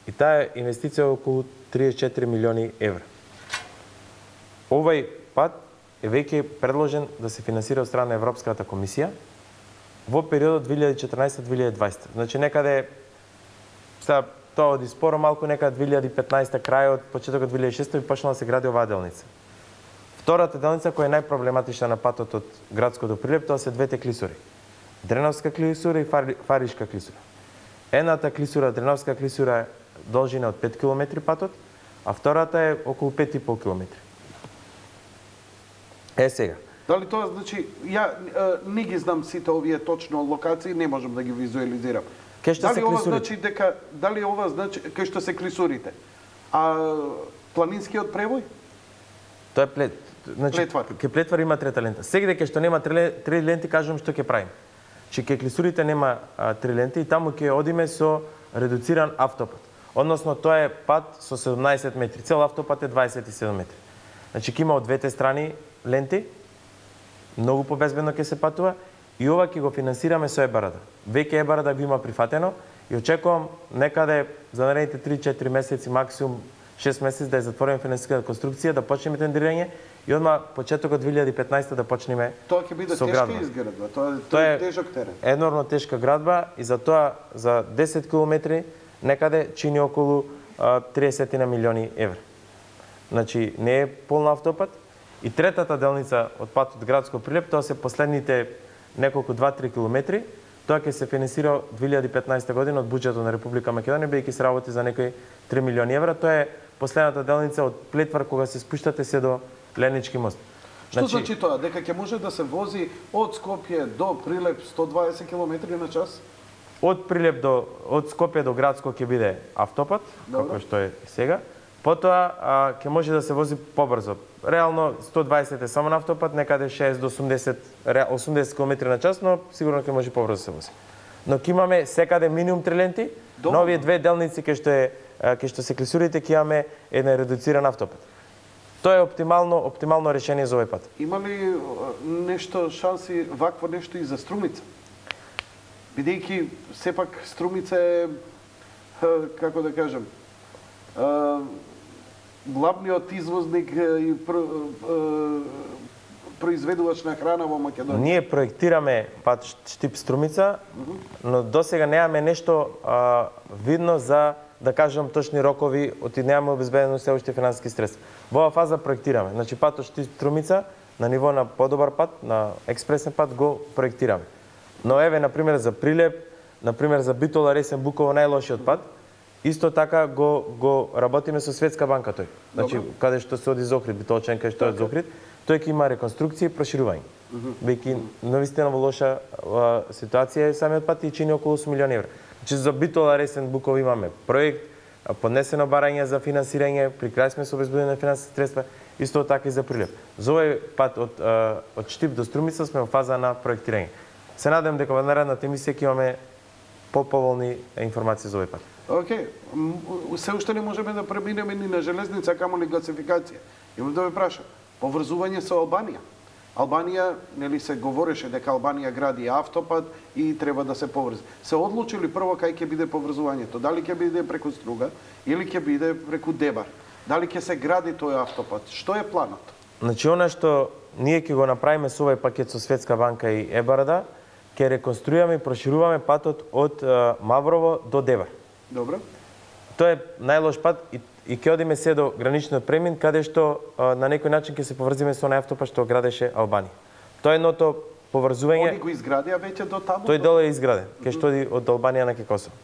И таа инвестиција е околу 34 милиони евра. Овај пат е веќе предложен да се финансира од страна на Европската комисија во периодот 2014-2020. Значи, некаде сега тоа оди споро малку, некаде 2015 крајот, почетокот 2016 почнала да се гради оваа делница. Втората делница која е најпроблематична на патот од Градско до Прилеп, тоа се двете клисури. Дреновска клисура и Фаришка клисура. Едната клисура, Дреновска клисура е должина од 5 км патот, а втората е околу 5,5 км. Сега.
Дали тоа значи, не ги знам сите овие точно локации, не можам да ги визуализирам. Дали ова значи кај што се клисурите? А планинскиот превој?
Тоа е Плетвар. Ке Плетвар има трета лента. Сегде кај што нема три ленти, кажувам што ќе правим. Че ке клисурите нема 3 ленти и таму ќе одиме со редуциран автопат. Односно, тоа е пат со 17 метри. Цел автопат е 27 метри. Значи, ќе има од двете страни ленти, многу побезбедно ќе се патува и ова ќе го финансираме со ЕБРД. Веќе ЕБРД го има прифатено и очекувам некаде за наредните 3-4 месеци, максимум 6 месеци да е затворена финансиската конструкција, да почнеме тендирање и одма почетокот 2015 да почнеме.
Тоа ќе биде тешка изградба, тоа е тежок терен.
Енормно тешка градба и за тоа за 10 километри некаде чини околу 30 милиони евра. Значи не е полна автопат. И третата делница од патот Градско Прилеп, тоа се последните неколку 2-3 километри. Тоа ќе се финансира 2015 година од буџетот на Република Македонија, бидејќи се работи за некои 3 милиони евра. Тоа е последната делница од Плетвар кога се спуштате се до Ленички мост.
Што значи тоа? Дека ќе може да се вози од Скопје до Прилеп 120 км на час?
Од Скопје до Градско ќе биде автопат, како што е сега. Потоа ќе може да се вози побрзо. Реално 120 е само на автопат, некаде 6 до 80 км на час, но сигурно ќе може побрзо да се вози. Но ќе имаме секаде минимум 3 ленти, на овие две делници кај што се клисурите ќе имаме една редуциран автопат. Тоа е оптимално решение за овој пат.
Има ли нешто шанси вакво нешто и за Струмица? Бидејќи сепак Струмица е, како да кажем, главниот извозник и произведувач на храна во Македонија.
Ние проектираме пат Штип Струмица, но досега немаме нешто видно за да кажам точни рокови, оти немаме обезбедено се уште финансиски средства. Во оваа фаза проектираме. Значи патот Штип Струмица на ниво на подобар пат, на експресен пат го проектираме. Но еве на пример за Прилеп, на пример за Битола Ресен Буково најлошиот пат, исто така го работиме со Светска банка тој. Значи каде што се оди за Охрид, Битолчен каде што е за Охрид, тој ќе има реконструкција и проширување. Бејќи навистина во лоша ситуација е самиот пат и чини околу 8 милиони евра. Значи за Битола Ресен Буково имаме проект, поднесено барање за финансирање, при крај сме со обезбедени на финансиски средства, исто така и за Прилеп. За овој пат од Штип до Струмица сме во фаза на проектирање. Се надевам дека во наредната емисија ќе имаме поповолни информации за овој пат.
Океј, се уште не можеме да преминеме ни на железница, камо ли гасификација. Имам да ве прашам, поврзување со Албанија. Албанија, нели се говореше дека Албанија гради автопат и треба да се поврзи. Се одлучили прво кај ќе биде поврзувањето? Дали ќе биде преку Струга или ќе биде преку Дебар? Дали ќе се гради тој автопат? Што е планот?
Значи, она што ние ќе го направиме со овој пакет со Светска банка и ЕБРД, ќе реконструираме и прошируваме патот од Маврово до Дебар.
Добро.
Тоа е најлош пат и ќе одиме се до граничниот премин, каде што на некој начин ќе се поврзиме со онај автопат што градеше Албанија. Тоа е едното поврзување.
Они го изградија веќе до таму?
Тој дел е изграден, кај што оди од Албанија на Косово.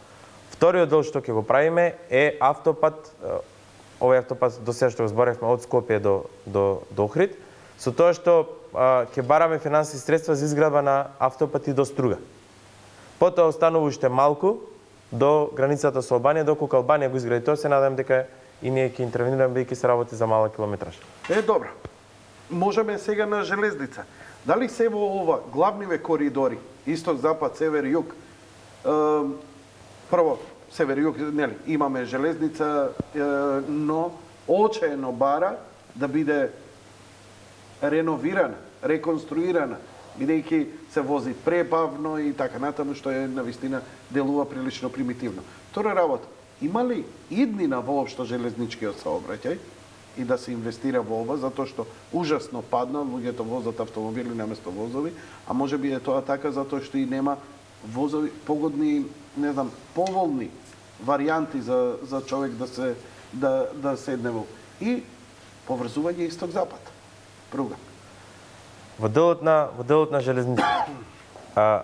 Вториот дел што ќе го правиме е автопат, овој автопат до сега што го зборевме од Скопје до Охрид, со тоа што ќе бараме финансиски средства за изградба на автопати до Струга. Потоа останува уште малку до границата со Албанија, доколку Албанија го изгради тоа, се надевам дека и ние ќе интервенираме бидејќи се работи за мала километраж.
Добро. Можеме сега на железница. Дали се во ова главниве коридори, исток, запад, север, југ, прво, север, југ, нели, имаме железница, но очаено бара да биде реновирана, реконструирана, бидејќи се вози пребавно и така натаму, што е навистина делува прилично примитивно. Втора работа, има ли иднина воопшто железничкиот саобраќај и да се инвестира во ова, затоа што ужасно падна, луѓето возат автомобили наместо возови, а може би е тоа така затоа што и нема возови погодни, не знам, поволни варијанти за човек да седне во. И поврзување исток-запад. Пруга.
Во делот на железници.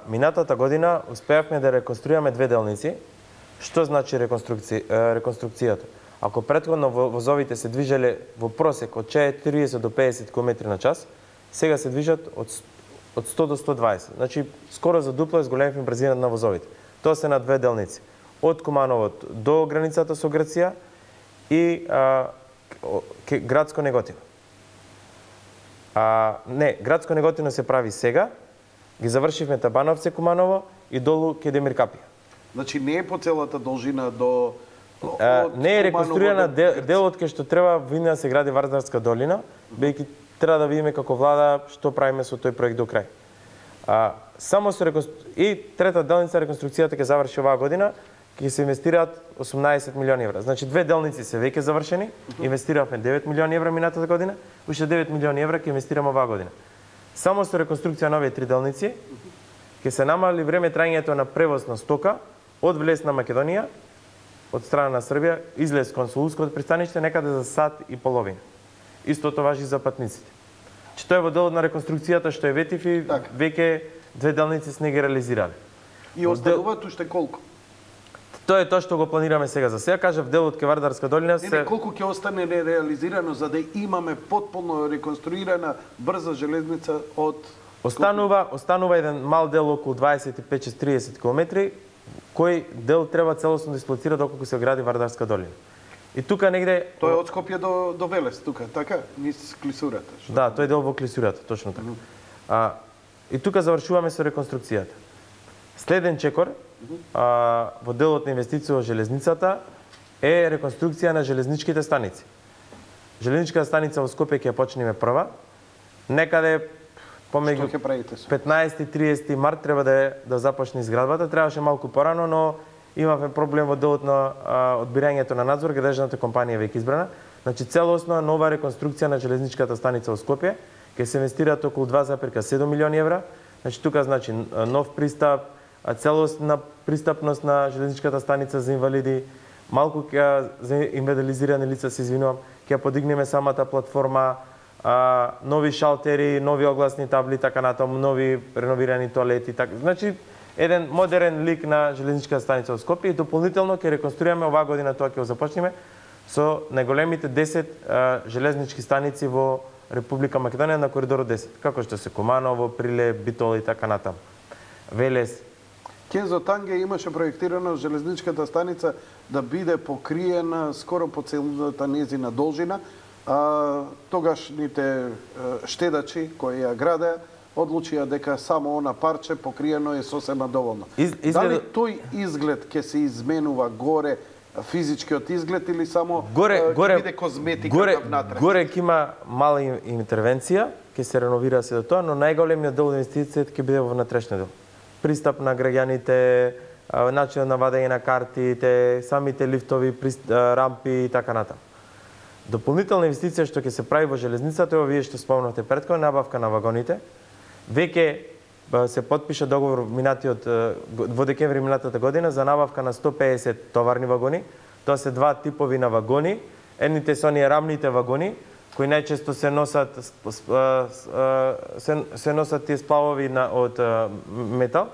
Минатата година успеавме да реконструираме две делници. Што значи реконструкцијата? Ако претходно возовите се движеле во просек од 40 до 50 км на час, сега се движат од 100 до 120. Значи, скоро за дупло зголемивме брзината на возовите. Тоа се на две делници. Од Куманово до границата со Грција и Градско Неготино. Градско Неготино се прави сега, ги завршивме Табановце, Куманово и долу Кедемир Капија.
Значи не е по целата должина до...
Не е реконструирана делот кај што треба вина да се гради Вардарска долина, бидејќи треба да видиме како влада што правиме со тој проект до крај. Само со и трета делница реконструкцијата ќе заврши оваа година, ќе се инвестираат 18 милиони евра. Значи две делници се веќе завршени, инвестиравме 9 милиони евра минатата година, уште 9 милиони евра ќе инвестираме оваа година. Само со реконструкција на овие три делници ќе се намали време траењето на превоз на стока од влез на Македонија, од страна на Србија, излез кон Солунското пристаниште некаде за сат и половина. Истото важи за патниците. Че тоа е во делот на реконструкцијата што е ветив и веќе две делници се не ги реализирале.
И остануваат уште колку?
Тоа е тоа што го планираме сега. За сега кажав делот Кевардарска долина
се колку ќе остане нереализирано за да имаме потполно реконструирана брза железница од
Останува еден мал дел околу 25-30 км, кој дел треба целосно да дислоцира доколку се гради Вардарска долина. И тука негде
тоа е од Скопје до Велес тука, така, низ клисурата.
Да, тој е дел во клисурата, точно така. И тука завршуваме со реконструкцијата. Следен чекор во делот на инвестиција во железницата е реконструкција на железничките станици. Железничката станица во Скопје ќе почнеме прва. Некаде помеѓу 15 и 30 март треба да започне изградбата. Требаше малку порано, но имавме проблем во делот на одбирањето на надзор, градежната компанија веќе избрана. Значи целосно нова реконструкција на железничката станица во Скопје ќе се инвестираат околу 2,7 милиони евра. Значи тука значи нов пристап, целосна пристапност на железничката станица за инвалиди, малку за инвалидизирани лица, се извинувам, ќе подигнеме самата платформа, нови шалтери, нови огласни табли, така натаму, нови реновирани тоалети, така. Значи еден модерен лик на железничката станица во Скопје и дополнително ќе реконструираме оваа година, тоа ќе го започнеме со најголемите 10 железнички станици во Република Македонија на коридорот 10, како што се Куманово, Прилеп, Битол и така натаму. Велес.
Кензо Танге имаше проектирано железничката станица да биде покриена скоро по целата незина должина. Тогашните штедачи кои ја градеа одлучија дека само она парче покриено е сосема доволно. Дали тој изглед ќе се изменува горе, физичкиот изглед или само ќе биде козметика внатре?
Горе ќе има мала интервенција, ќе се реновира се до тоа, но најголемиот дел од инвестицијата ќе биде во внатрешниот дел. Пристап на граѓаните, начин на вадење на картите, самите лифтови, рампи и така натаму. Дополнителна инвестиција што ќе се прави во железницата, ево вие што спомнавте претходно, набавка на вагоните. Веќе се потпиша договор во декември минатата година за набавка на 150 товарни вагони. Тоа се два типови на вагони. Едните се оние рамните вагони, кои најчесто се носат тие сплавови од метал,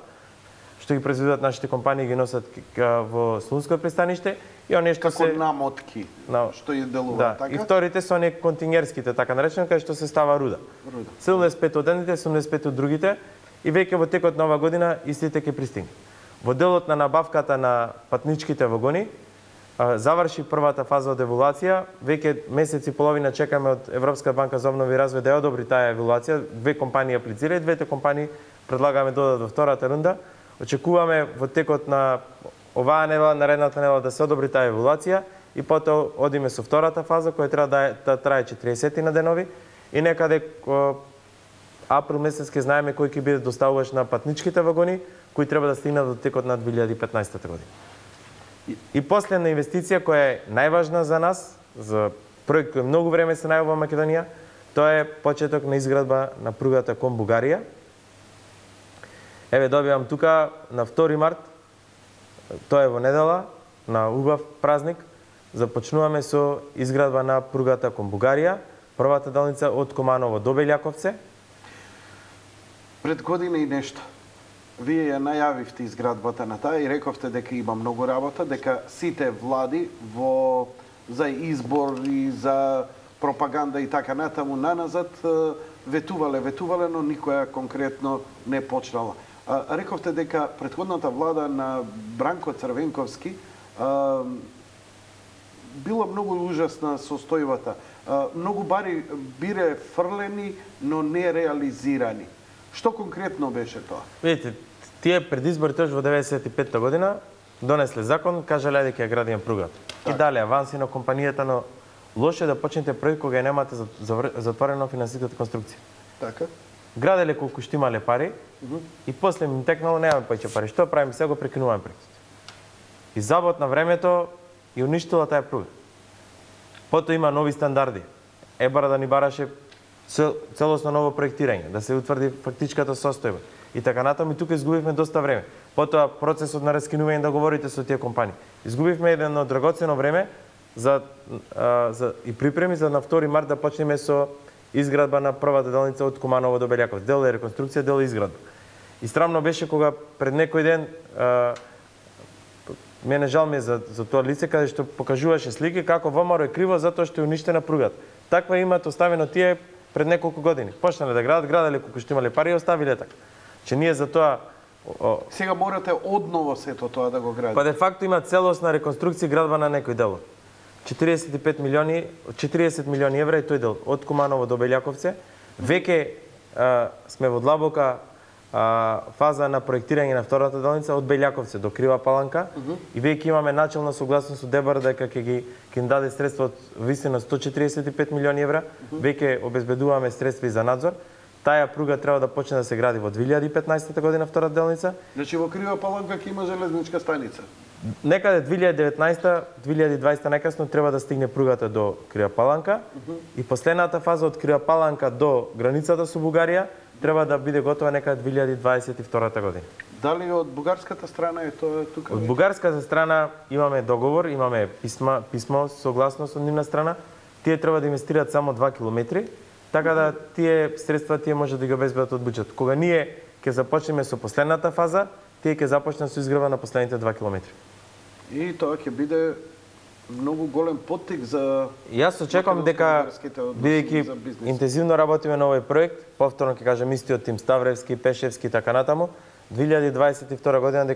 што ги произведуваат нашите компании, ги носат во Солунското пристаниште. И оние што
како намотки, што ја делува, така?
И вторите се оние контингерските, така наречени, кај што се става руда. 75 од едните, 75 од другите, и веќе во текот на оваа година истите ќе пристигнат. Во делот на набавката на патничките вагони, заврши првата фаза од еволуација, веќе месец и половина чекаме од Европска банка за обнова и развој да ја одобри таа еволуација. Две компании аплицира и двете компании предлагаме да додадат во втората рунда. Очекуваме во текот на оваа недела, наредната недела да се одобри таа еволуација и потоа одиме со втората фаза која треба да трае 40 на денови и некаде април месец ќе знаеме кој ќе биде доставуваш на патничките вагони кои треба да стигнат до текот на 2015 година. И последна инвестиција која е најважна за нас, за проект кој многу време се најавува во Македонија, тоа е почеток на изградба на пругата кон Бугарија. Еве добивам тука на 2 март, тоа е во недела, на убав празник, започнуваме со изградба на пругата кон Бугарија, првата делница од Куманово до Белјаковце.
Пред година и нешто, вие ја најавивте изградбата на таа и рековте дека има многу работа, дека сите влади за избор и за пропаганда и така натаму наназад ветувале, но никоја конкретно не почнала. Рековте дека претходната влада на Бранко Црвенковски била многу ужасна состојбата. Многу бари бире фрлени, но не реализирани. Што конкретно беше тоа?
Видите, тие предизборите во 95-та година донесле закон, кажале дека ќе градиме пругата. И дале аванси на компанијата, но Лошо е да почнете проект кога немате затворено финансиската конструкција.
Така.
Граделе колку што имале пари и после ми текнало немаме повеќе пари. Што правиме сега, го прекинуваме проектот. И забот на времето и уништила таа пруга. Потоа има нови стандарди. ЕБАР да ни бараше целосно ново проектирање, да се утврди фактичката состојба. И така натаму и тука изгубивме доста време. Потоа процесот на раскинување да говорите со тие компании. Изгубивме едно драгоцено време и припреми за на 2 март да почнеме со изградба на првата делница од Куманово до Белјаков. Дел е реконструкција, дел е изградба. И срамно беше кога пред некој ден мене жал ми е за тоа лице каде што покажуваше слики како ВМРО е криво затоа што е уништена пругата. Таква имат оставено тие пред неколку години. Почнале да граделе колку што имале пари и оставиле така. Че ние за тоа
сега морате одново сето тоа да го градите.
Па де факто има целосна реконструкција градба на некој дел. 40 милиони евра е тој дел од Куманово до Белјаковце. Веќе сме во длабока фаза на проектирање на втората делница од Белјаковце до Крива Паланка и веќе имаме начална согласност од ЕБАР дека ќе ни даде средства од висина 145 милиони евра. Веќе обезбедуваме средства и за надзор. Таа пруга треба да почне да се гради во 2015 година втората делница.
Значи во Крива Паланка ќе има железничка станица.
Некаде 2019-2020 најкасно треба да стигне пругата до Крива Паланка и последната фаза од Крива Паланка до границата со Бугарија треба да биде готова некаде 2022 година.
Дали од бугарската страна е тоа тука?
Од бугарската страна имаме договор, имаме писмо согласност од нивна страна. Тие треба да инвестираат само 2 километри, така да тие средства може да ги обезбедат од буџет. Кога ние ќе започнеме со последната фаза, тие ќе започнат со изградба на последните 2 километри.
И тоа ќе биде многу голем поттик за...
Јас очекувам дека, бидејќи интензивно работиме на овој проект, повторно ќе кажам истиот тим Ставревски, Пешевски и така натаму, 2022 година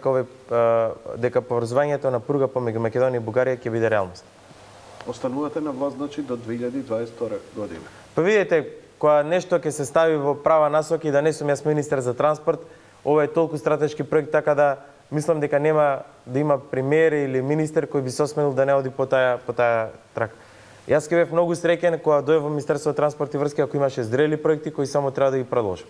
дека поврзувањето на пруга помеѓу Македонија и Бугарија ќе биде реалност.
Останувате на власт, значи, до 2022 година.
Па видите, кога нешто ќе се стави во права насока и да не сум јас министер за транспорт, ова е толку стратешки проект, така да мислам дека нема да има премиер или министер кој би се осмелил да не оди по таа трак. Јас ќе бев многу среќен кога дојдов во Министерството за транспорт и врски ако имаше зрели проекти кои само треба да ги продолжим.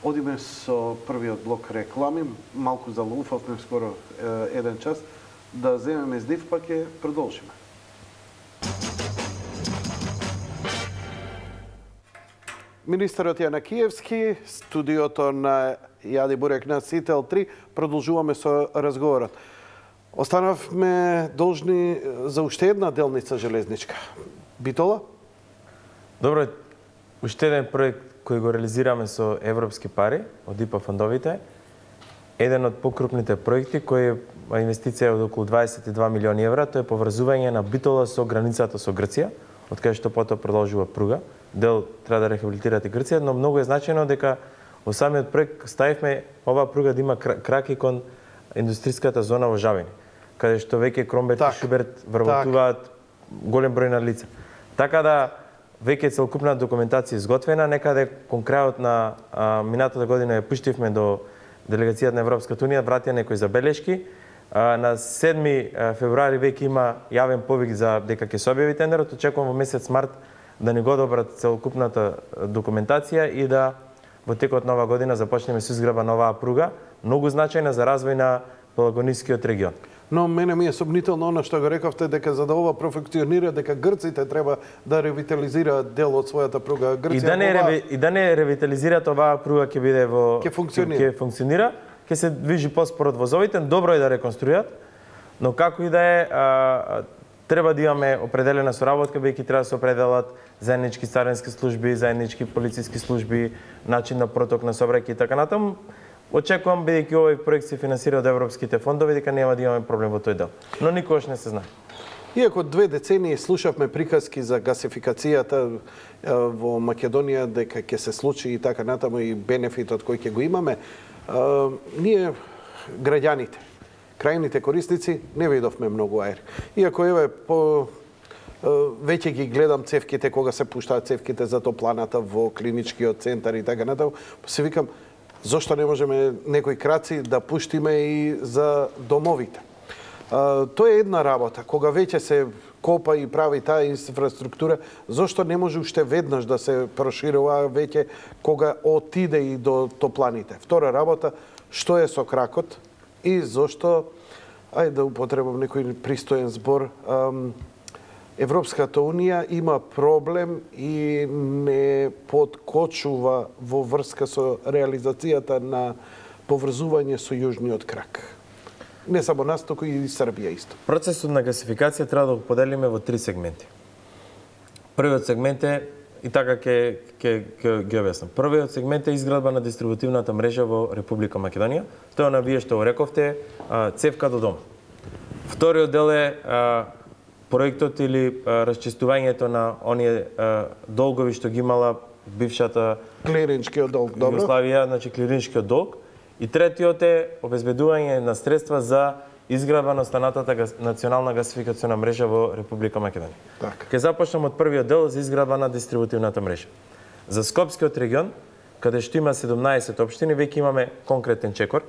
Одиме со првиот блок реклами, малку залуфавме скоро 1 час, да земеме здив па ќе продолжиме. Министерот Јанакиевски, студиото на Јади Бурек на Сител 3, продолжуваме со разговорот. Останавме должни за уште една делница железничка. Битола?
Добро, уште еден проект кој го реализираме со европски пари од ИПА фондовите. Еден од покрупните проекти кој е инвестиција од околу 22 милиони евра, тоа е поврзување на Битола со границата со Грција, од кај што потоа продолжува пруга. Дел треба да рехабилитирате Грција, но многу е значајно дека во самиот проект ставивме оваа пруга да има краки кон индустријската зона во Жабени, каде што веќе Кромберт и Шуберт вработуваат голем број на лица. Така да веќе целокупна документација изготвена, некаде кон крајот на минатата година ја пуштивме до делегацијата на Европската унија, вратија некои забелешки. На 7 февруари веќе има јавен повик за дека ќе се објави тендерот. Очекувам во месец март да ни го одобрат целокупната документација и да во текот на оваа година започнеме со изградба на оваа пруга, многу значајна за развој на Пелагонискиот регион.
Но мене ми е сомнително она што го рековте дека за да ова профункционира дека грците треба да ревитализираат дел од својата пруга.
Грција и да не ревитализираат оваа пруга ќе биде
ќе
функционира, ќе се движи поспорот возовите, добро е да реконструират, но како и да е треба да имаме определена соработка, бидејќи треба да се определат заеднички царински служби, заеднички полициски служби, начин на проток на сообраќај и така натаму. Очекувам, бидејќи овој проект се финансира од европските фондови, дека нема да имаме проблем во тој дел. Но никогаш не се знае.
Иако 2 децении слушавме приказки за гасификацијата во Македонија, дека ќе се случи и така натаму и бенефитот кој ќе го имаме, ние граѓаните, крајните корисници, не видовме многу аер. Иако еве веќе ги гледам цевките кога се пуштаат цевките за топланата во клиничкиот центар и така натаму, се викам зошто не можеме некои краци да пуштиме и за домовите. Тоа е една работа. Кога веќе се копа и прави таа инфраструктура, зошто не може уште веднаш да се проширува веќе кога отиде и до топланите? Втора работа, што е со кракот и зошто, ајде да употребам некој пристоен збор, Европската Унија има проблем и не подкочува во врска со реализацијата на поврзување со јужниот крак. Не само нас, туку и Србија исто.
Процесот на гасификација треба да го поделиме во 3 сегменти. Првиот сегмент е, и така ќе ги објаснам. Првиот сегмент е изградба на дистрибутивната мрежа во Република Македонија. Тоа на вие што го рековте, цевка до дом. Вториот дел е проектот или расчистувањето на оние долгови што ги имала бившата
клириншкиот долг, добро.
Југославија, значи клириншкиот долг. И третиот е обезбедување на средства за изградба на останатата национална гасификациона мрежа во Република Македонија.
Така.
Ке започнем од првиот дел за изградба на дистрибутивната мрежа. За Скопскиот регион, каде што има 17 општини, веќе имаме конкретен чекор.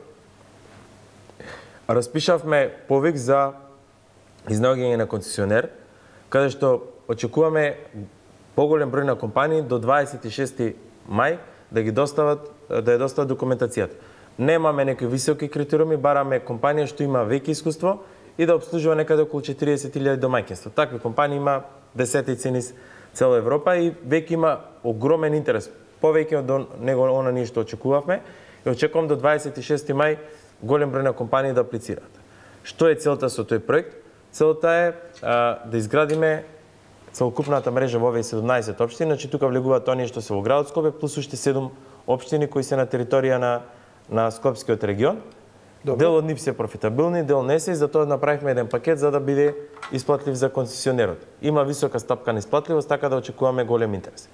Распишавме повик за изнаоѓање на концесионер, каде што очекуваме поголем број на компании до 26 мај да ја достават документацијата. Немаме некои високи критериуми, бараме компанија што има веќе искуство и да обслужува некаде околу 40.000 домаќинства. Такви компании има десетици низ цела Европа и веќе има огромен интерес, повеќе од него она ние што очекувавме и очекувам до 26 мај голем број на компании да аплицираат. Што е целта со тој проект? Целта е да изградиме целокупната мрежа во овие 17 општини, значи тука влегуваат оние што се во градот Скопје плюс уште 7 општини кои се на територија на Скопскиот регион. Добре. Дел од нив се профитабилни, дел не се, и затоа направивме еден пакет за да биде исплатлив за концесионерот. Има висока стапка на исплатливост, така да очекуваме голем интерес.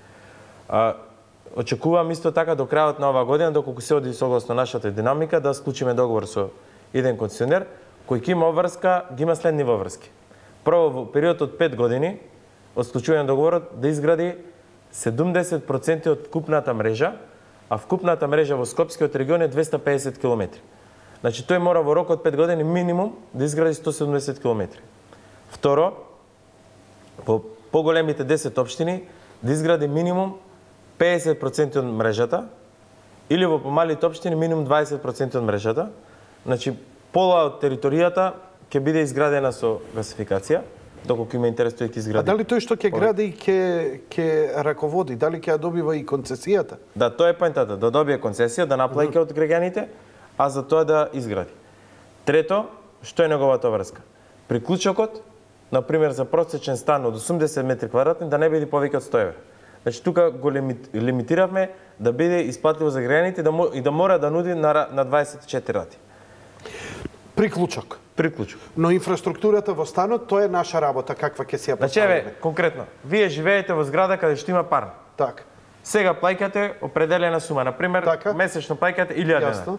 Очекувам исто така до крајот на оваа година, доколку се оди согласно нашата динамика, да склучиме договор со еден концесионер кој ќе има обврска, ги има следни обврски. Прво, во период од 5 години од склучување на договорот да изгради 70% од вкупната мрежа, а вкупната мрежа во Скопскиот регион е 250 км. Значи тој мора во рок од 5 години минимум да изгради 170 км. Второ, во поголемите 10 општини да изгради минимум 50% од мрежата или во помалите општини минимум 20% од мрежата. Значи пола од територијата ќе биде изградена со гасификација, доколку има интерес тој ќе изгради.
А дали тој што ќе гради ќе раководи, дали ќе ја добива и концесијата?
Да, тоа е поентата, да добие концесија, да наплаќа од граѓаните, а за тоа да изгради. Трето, што е неговата врска? Приклучокот, например за просечен стан од 80 метри квадратни да не биде повеќе од 100 евра. Значи тука го лимитиравме да биде исплатливо за граѓаните и да мора да нуди на 24 рати.
Приклучок.
Приклучок.
Но инфраструктурата во станот, тоа е наша работа, каква ќе си ја поставиме.
Значи, конкретно, вие живеете во зграда каде што има парна.
Така.
Сега плаќате определена сума, например,
така?
Месечно плаќате 1000 дена.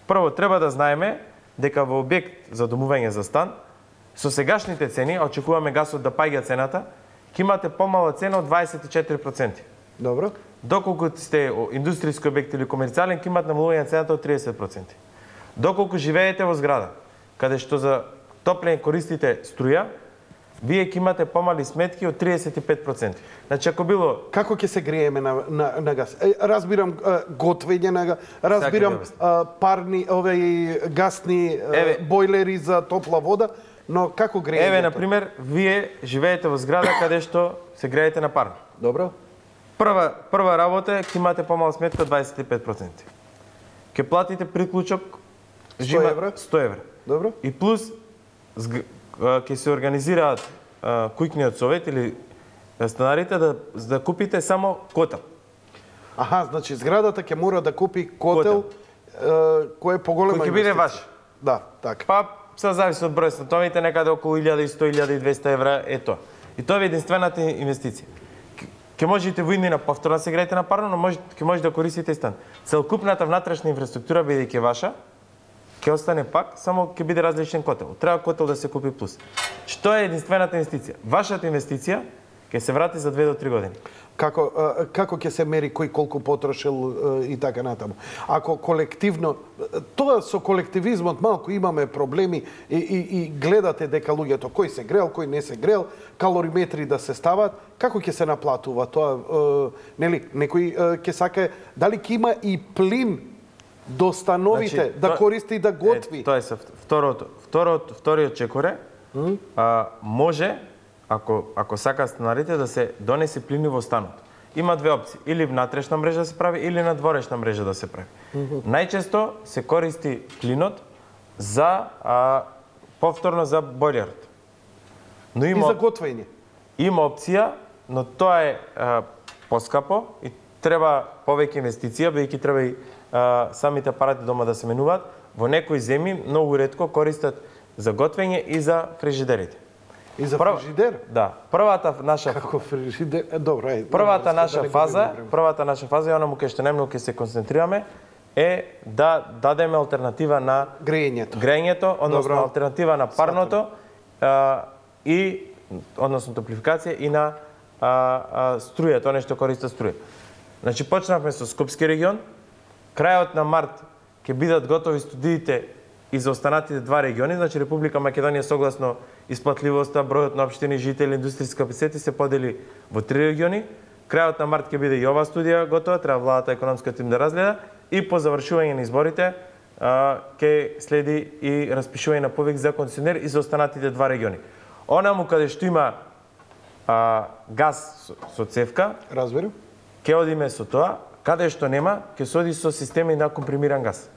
Прво треба да знаеме дека во објект за домување за стан со сегашните цени, а очекуваме гасот да паѓа цената, ќе имате помала цена од 24%.
Добро.
Доколку сте индустријски објект или комерцијален, ќе имате намалување на цената од 30%. Доколку живеете во зграда каде што за топлење користите струја, вие ќе имате помали сметки од 35%. Значи ако било
како ќе се грееме на газ? Разбирам готвење на газ, разбирам парни гасни бойлери за топла вода, но како греење?
Еве на пример, вие живеете во зграда каде што се греете на парни.
Добро.
Прва работа е ќе имате помала сметка 25%. Ќе платите приклучок
100 евра.
100 евра.
Добро.
И плюс ќе се организираат куќниот совет или станарите да купите само котел.
Аха, значи зградата ќе мора да купи котел кој е поголема
кој ќе биде ваш.
Да, така.
Па се зависи од број становите, некаде околу 1100-1200 евра е тоа. И тоа е единствената инвестиција. Ќе можете во иднина повторно да се греете на парно, но ќе може да користите и стан. Целокупната внатрешна инфраструктура бидејќи ваша, ќе остане пак, само ќе биде различен котел. Треба котел да се купи плюс. Што е единствената инвестиција? Вашата инвестиција ќе се врати за 2 до 3 години.
Како ќе се мери кој колку потрошил и така натаму? Ако колективно, тоа со колективизмот малку имаме проблеми и гледате дека луѓето кој се грел, кој не се грел, калориметри да се стават, како ќе се наплатува тоа? Нели, некој ќе сака, дали ќе има и плин до становите, да користи и да готви?
Тоа е вториот чекор може, ако сака станарите, да се донеси плин во станот. Има две опции, или внатрешна мрежа да се прави, или надворешна мрежа да се прави. Најчесто се користи плинот за повторно за бойлерот. Но
и за готвење.
Има опција, но тоа е поскапо и треба повеќе инвестиција, бидејќи треба и самите апарати дома да се менуваат. Во некои земји многу ретко користат за готвење и за фрижидерите.
И за фрижидер?
Да. Првата наша
Како фрижидер? Добро,
првата наша фаза, и она му кај што најмногу ќе се концентрираме, е да дадеме алтернатива на грејењето, односно алтернатива на парното и односно топлификација и на струја, тоа нешто користи струја. Значи почнавме со Скопски регион, крајот на март ќе бидат готови студиите и за останатите два региони, значи Република Македонија согласно исплатливоста, бројот на општини, жители, индустријски капацитети се подели во 3 региони. Крајот на март ќе биде и оваа студија готова, треба владата економскиот тим да разгледа и по завршување на изборите ќе следи и распишување на повик за концесионер и за останатите два региони. Онаму каде што има газ со цевка,
разбирам,
ќе одиме со тоа, каде што нема, ќе се оди со системи на компримиран газ.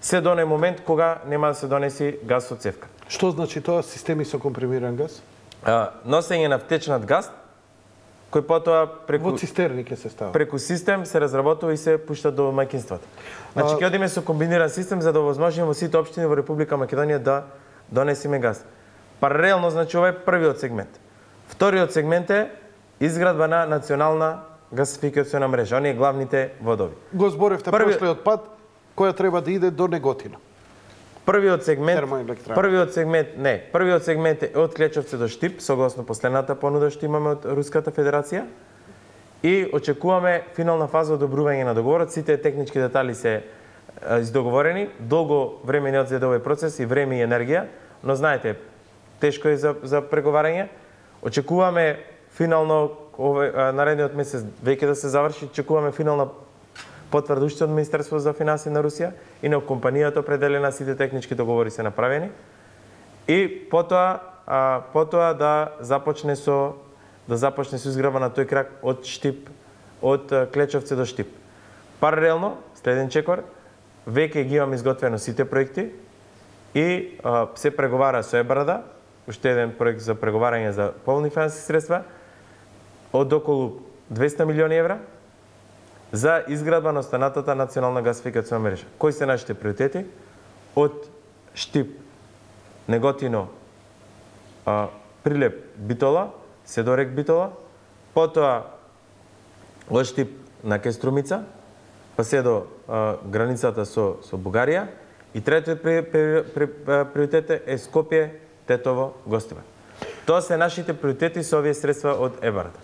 Се до момент кога нема да се донеси газ со цевка.
Што значи тоа системи со компримиран газ?
Носење на втечнат газ, кој потоа
во цистерни ќе се става.
Преку систем се разработува и се пушта до мајкинствата. Значи ќе одиме со комбиниран систем за да овозможиме во сите општини во Република Македонија да донесеме газ. Паралелно, значи ова е првиот сегмент. Вториот сегмент е изградба на национална гасификациона мрежа, оние главните водови.
Го зборевте прошлиот пат, која треба да иде до Неготино.
Првиот сегмент е од Клечовце до Штип, согласно последната понуда што имаме од Руската Федерација. И очекуваме финална фаза одобрување на договорот. Сите технички детали се издоговорени. Долго време не одзеде овој процес и време и енергија, но знаете, тешко е за преговарање. Очекуваме финално наредниот месец веќе да се заврши. Очекуваме финална потврда уште од Министерството за финансии на Русија и на компанијата определена, сите технички договори се направени. И потоа да започне со изградба на тој крак од Штип, од Клечовце до Штип. Паралелно, следен чекор, веќе ги имаме изготвено сите проекти и се преговара со ЕБРД, уште еден проект за преговарање за полни финансиски средства од околу 200 милиони евра за изградба на останатата национална гасификациона мрежа. Кои се нашите приоритети? Од Штип, Неготино, Прилеп, Битола, се до рек Битола, потоа од Штип на Кеструмица, па се до границата со Бугарија и третиот приоритет е Скопје, Тетово, Гостивар. Тоа се нашите приоритети со овие средства од ЕБРД.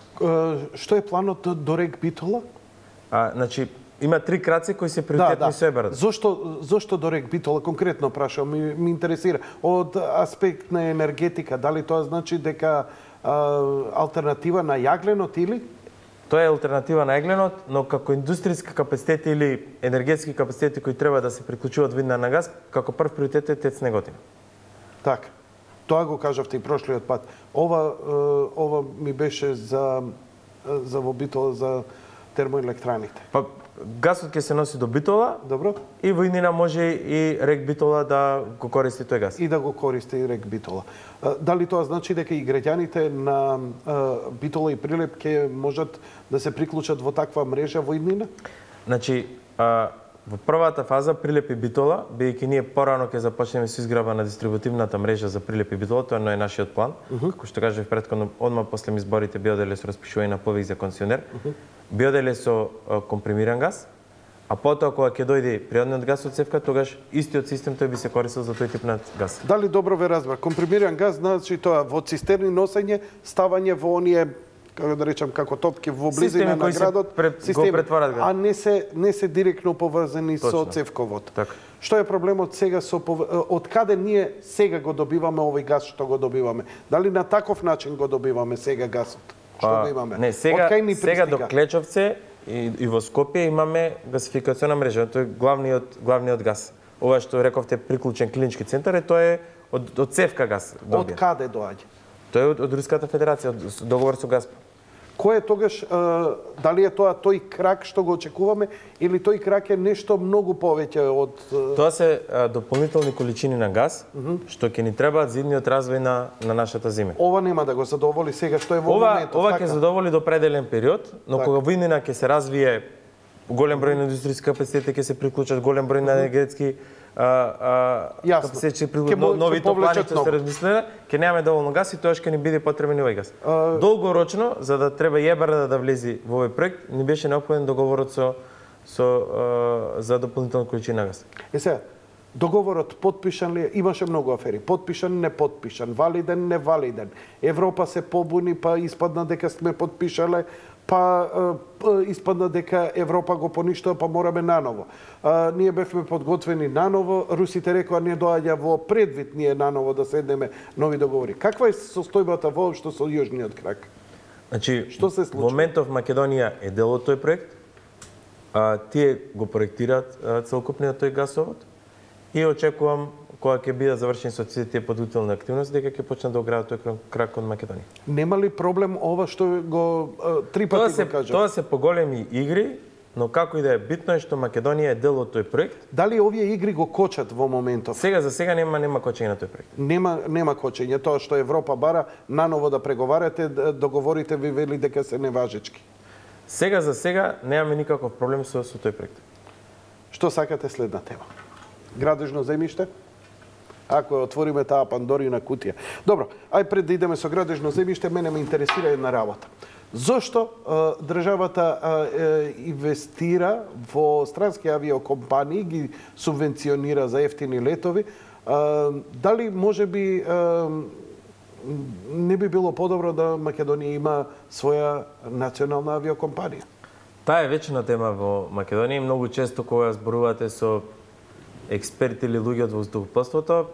Што е планот до рек Битола?
Значи, има 3 краци кои се приоритетни со ЕБРД.
Зошто до рек Битола? Конкретно прашам, ми интересира. Од аспект на енергетика, дали тоа значи дека алтернатива на јагленот или?
Тоа е алтернатива на јагленот, но како индустријски капацитет или енергетски капацитети кои треба да се приклучуваат видна на газ, како прв приоритет е ТЕЦ Неготино.
Така. Тоа го кажавте и прошлиот пат. Ова ми беше за во Битола за термоелектраните.
Па газот ќе се носи до Битола.
Добро.
И во иднина може и рек Битола да го користи тој газ.
И да го користи и рек Битола. Дали тоа значи дека и граѓаните на Битола и Прилеп ќе можат да се приклучат во таква мрежа во иднина?
Значи, во првата фаза Прилеп и Битола, бидејќи ние порано ќе започнеме со изградба на дистрибутивната мрежа за Прилеп и Битола, тоа е нашиот план. Како што кажав претходно, одма после изборите биоделе со распишување на повик за концесионер. Биоделе со компримиран газ, а потоа кога ќе дојде природниот газ од цевка, тогаш истиот систем тој би се користел за тој тип на газ.
Дали добро ве разбрав? Компримиран газ значи тоа во цистерни носење, ставање во оние како да речам, како топки во близина на
кои се
градот,
го претварат град.
а не се директно поврзани со цевковод.
Така.
Што е проблемот сега од каде ние сега го добиваме овој газ што го добиваме? Дали на таков начин го добиваме сега газот? Што го имаме?
Не, сега до Клечовце и во Скопје имаме гасификациона мрежа, тој е главниот газ. Ова што рековте приклучен клинички центар, тоа е од цевка газ добија.
Од каде доаѓа?
Тоа е од Руската федерација, од договор со Газпром.
Кој е тогаш, дали е тоа тој крак што го очекуваме или тој крак е нешто многу повеќе од...
Тоа се дополнителни количини на газ, што ќе ни требаат за идниот развој на нашата земја.
Ова нема да го задоволи сега што е во моментот.
Ова ќе задоволи до определен период, но кога во иднина ќе се развие голем број на индустријски капацитети, ќе се приклучат голем број на енергетски капацитети, нови топлани ќе се размислена, ќе немаме доволно газ и тоа ќе ни биде потребен и овој газ. Долгорочно, за да треба ЕБРД да влези во овој проект, ни беше неопходен договорот за дополнителна количина газ.
Сега, договорот потпишан ли? Имаше многу афери. Потпишан, не потпишан, валиден, не валиден. Европа се побуни, па испадна дека сме потпишале, па испадна дека Европа го поништува, па мораме наново. Ние бевме подготвени наново, русите рекоа не доаѓа во предвид ние наново да седнеме нови договори. Каква е состојбата воопшто со јужниот крак?
Значи,
што се случува?
Во моментов Македонија е дел од тој проект, тие го проектираат целокупниот тој гасовод и очекувам кога ќе бидат завршени со сите тие подготвителни активности, дека ќе почнат да градат тој крак од Македонија.
Нема ли проблем ова што го три пати го кажав?
Тоа се поголеми игри, но како и да е, битно е што Македонија е дел од тој проект.
Дали овие игри го кочат во моментов?
За сега нема кочење на тој проект.
Нема кочење. Тоа што Европа бара наново да преговарате, договорите ви вели дека се неважечки.
За сега немаме никаков проблем со тој проект.
Што сакате следна тема? Градежно земјиште? Ако отвориме таа Пандорина кутија. Добро, ај пред да идеме со градежно земјиште, мене ме интересира една работа. Зошто државата инвестира во странски авиокомпании, ги субвенционира за ефтини летови? Дали можеби не би било подобро да Македонија има своја национална авиокомпанија?
Таа е вечна тема во Македонија и многу често кога зборувате со експерти или луѓе од воздухопловството,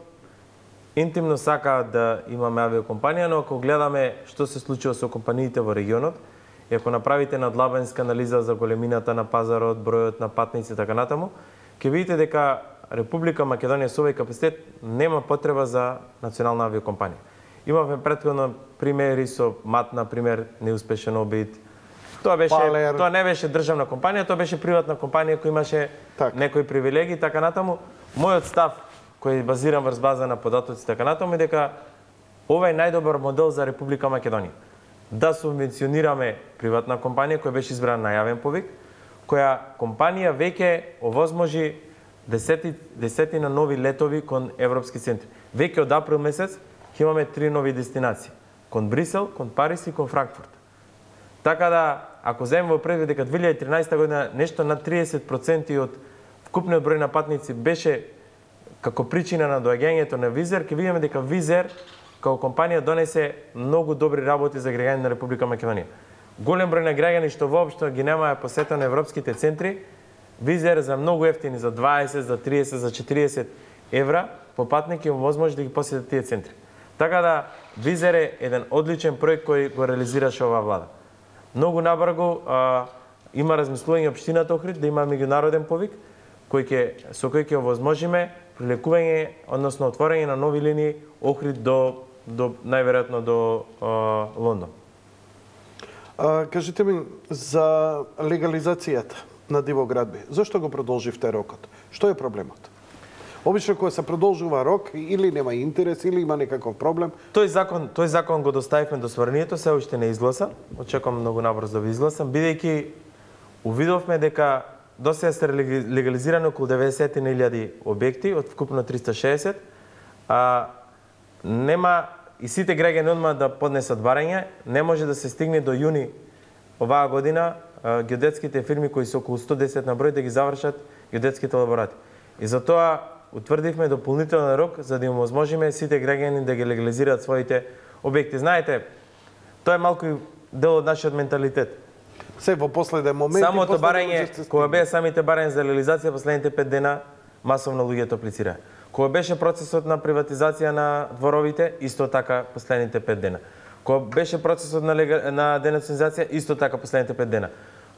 интимно сакаат да имаме авиокомпанија, но ако гледаме што се случува со компаниите во регионот, и ако направите надлабенска анализа за големината на пазарот, бројот на патници и така натаму, ќе видите дека Република Македонија со овој капацитет нема потреба за национална авиокомпанија. Имавме претходно примери со МАТ, на пример, неуспешен обид. Тоа не беше државна компанија, тоа беше приватна компанија која имаше некои привилегии, така натаму. Мојот став, кој е базиран врз база на податоци, така натаму, е дека ова е најдобар модел за Република Македонија. Да субвенционираме приватна компанија која беше избрана на јавен повик, која компанија веќе овозможи десетина нови летови кон европски центри. Веќе од април месец ќе имаме 3 нови дестинации: кон Брисел, кон Париз и кон Франкфурт. Така да, ако земеме во предвид дека 2013 година нешто над 30% од вкупниот број на патници беше како причина на доаѓањето на Визер, ќе видиме дека Визер како компанија донесе многу добри работи за граѓани на Република Македонија. Голем број на граѓани што воопшто ги немаа посета на европските центри, Визер за многу ефтини, за 20, за 30, за 40 евра по патник им возможи да ги посетат тие центри. Така да, Визер е еден одличен проект кој го реализираше оваа влада. Многу набрзо има размислување општината Охрид да има меѓународен повик со кој ќе овозможиме прилекување, односно отворање на нови линии Охрид до најверојатно до Лондон.
Кажете ми за легализацијата на дивоградби. Зошто го продолживте рокот? Што е проблемот? Обично кога се продолжува рок, или нема интерес, или има некаков проблем.
Тој закон го доставивме до сврнието, се уште не изгласа. Очекувам многу набрзо да ви изгласам, бидејќи увидовме дека досега се легализирани околу 90.000 објекти од вкупно 360. Нема и сите граѓани одма да поднесат барање, не може да се стигне до јуни оваа година геодетските фирми кои се околу 110 на број да ги завршат геодетските лаборати. И затоа утврдивме дополнителен рок за да им овозможиме сите граѓани да ги легализираат своите објекти. Знаете, тоа е малку дел од нашиот менталитет.
Се во последен момент.
Самото барање, кога беа самите барања за реализација последните 5 дена, масовно луѓето аплицираа. Кога беше процесот на приватизација на дворовите, исто така последните 5 дена. Кога беше процесот на денационализација, исто така последните 5 дена.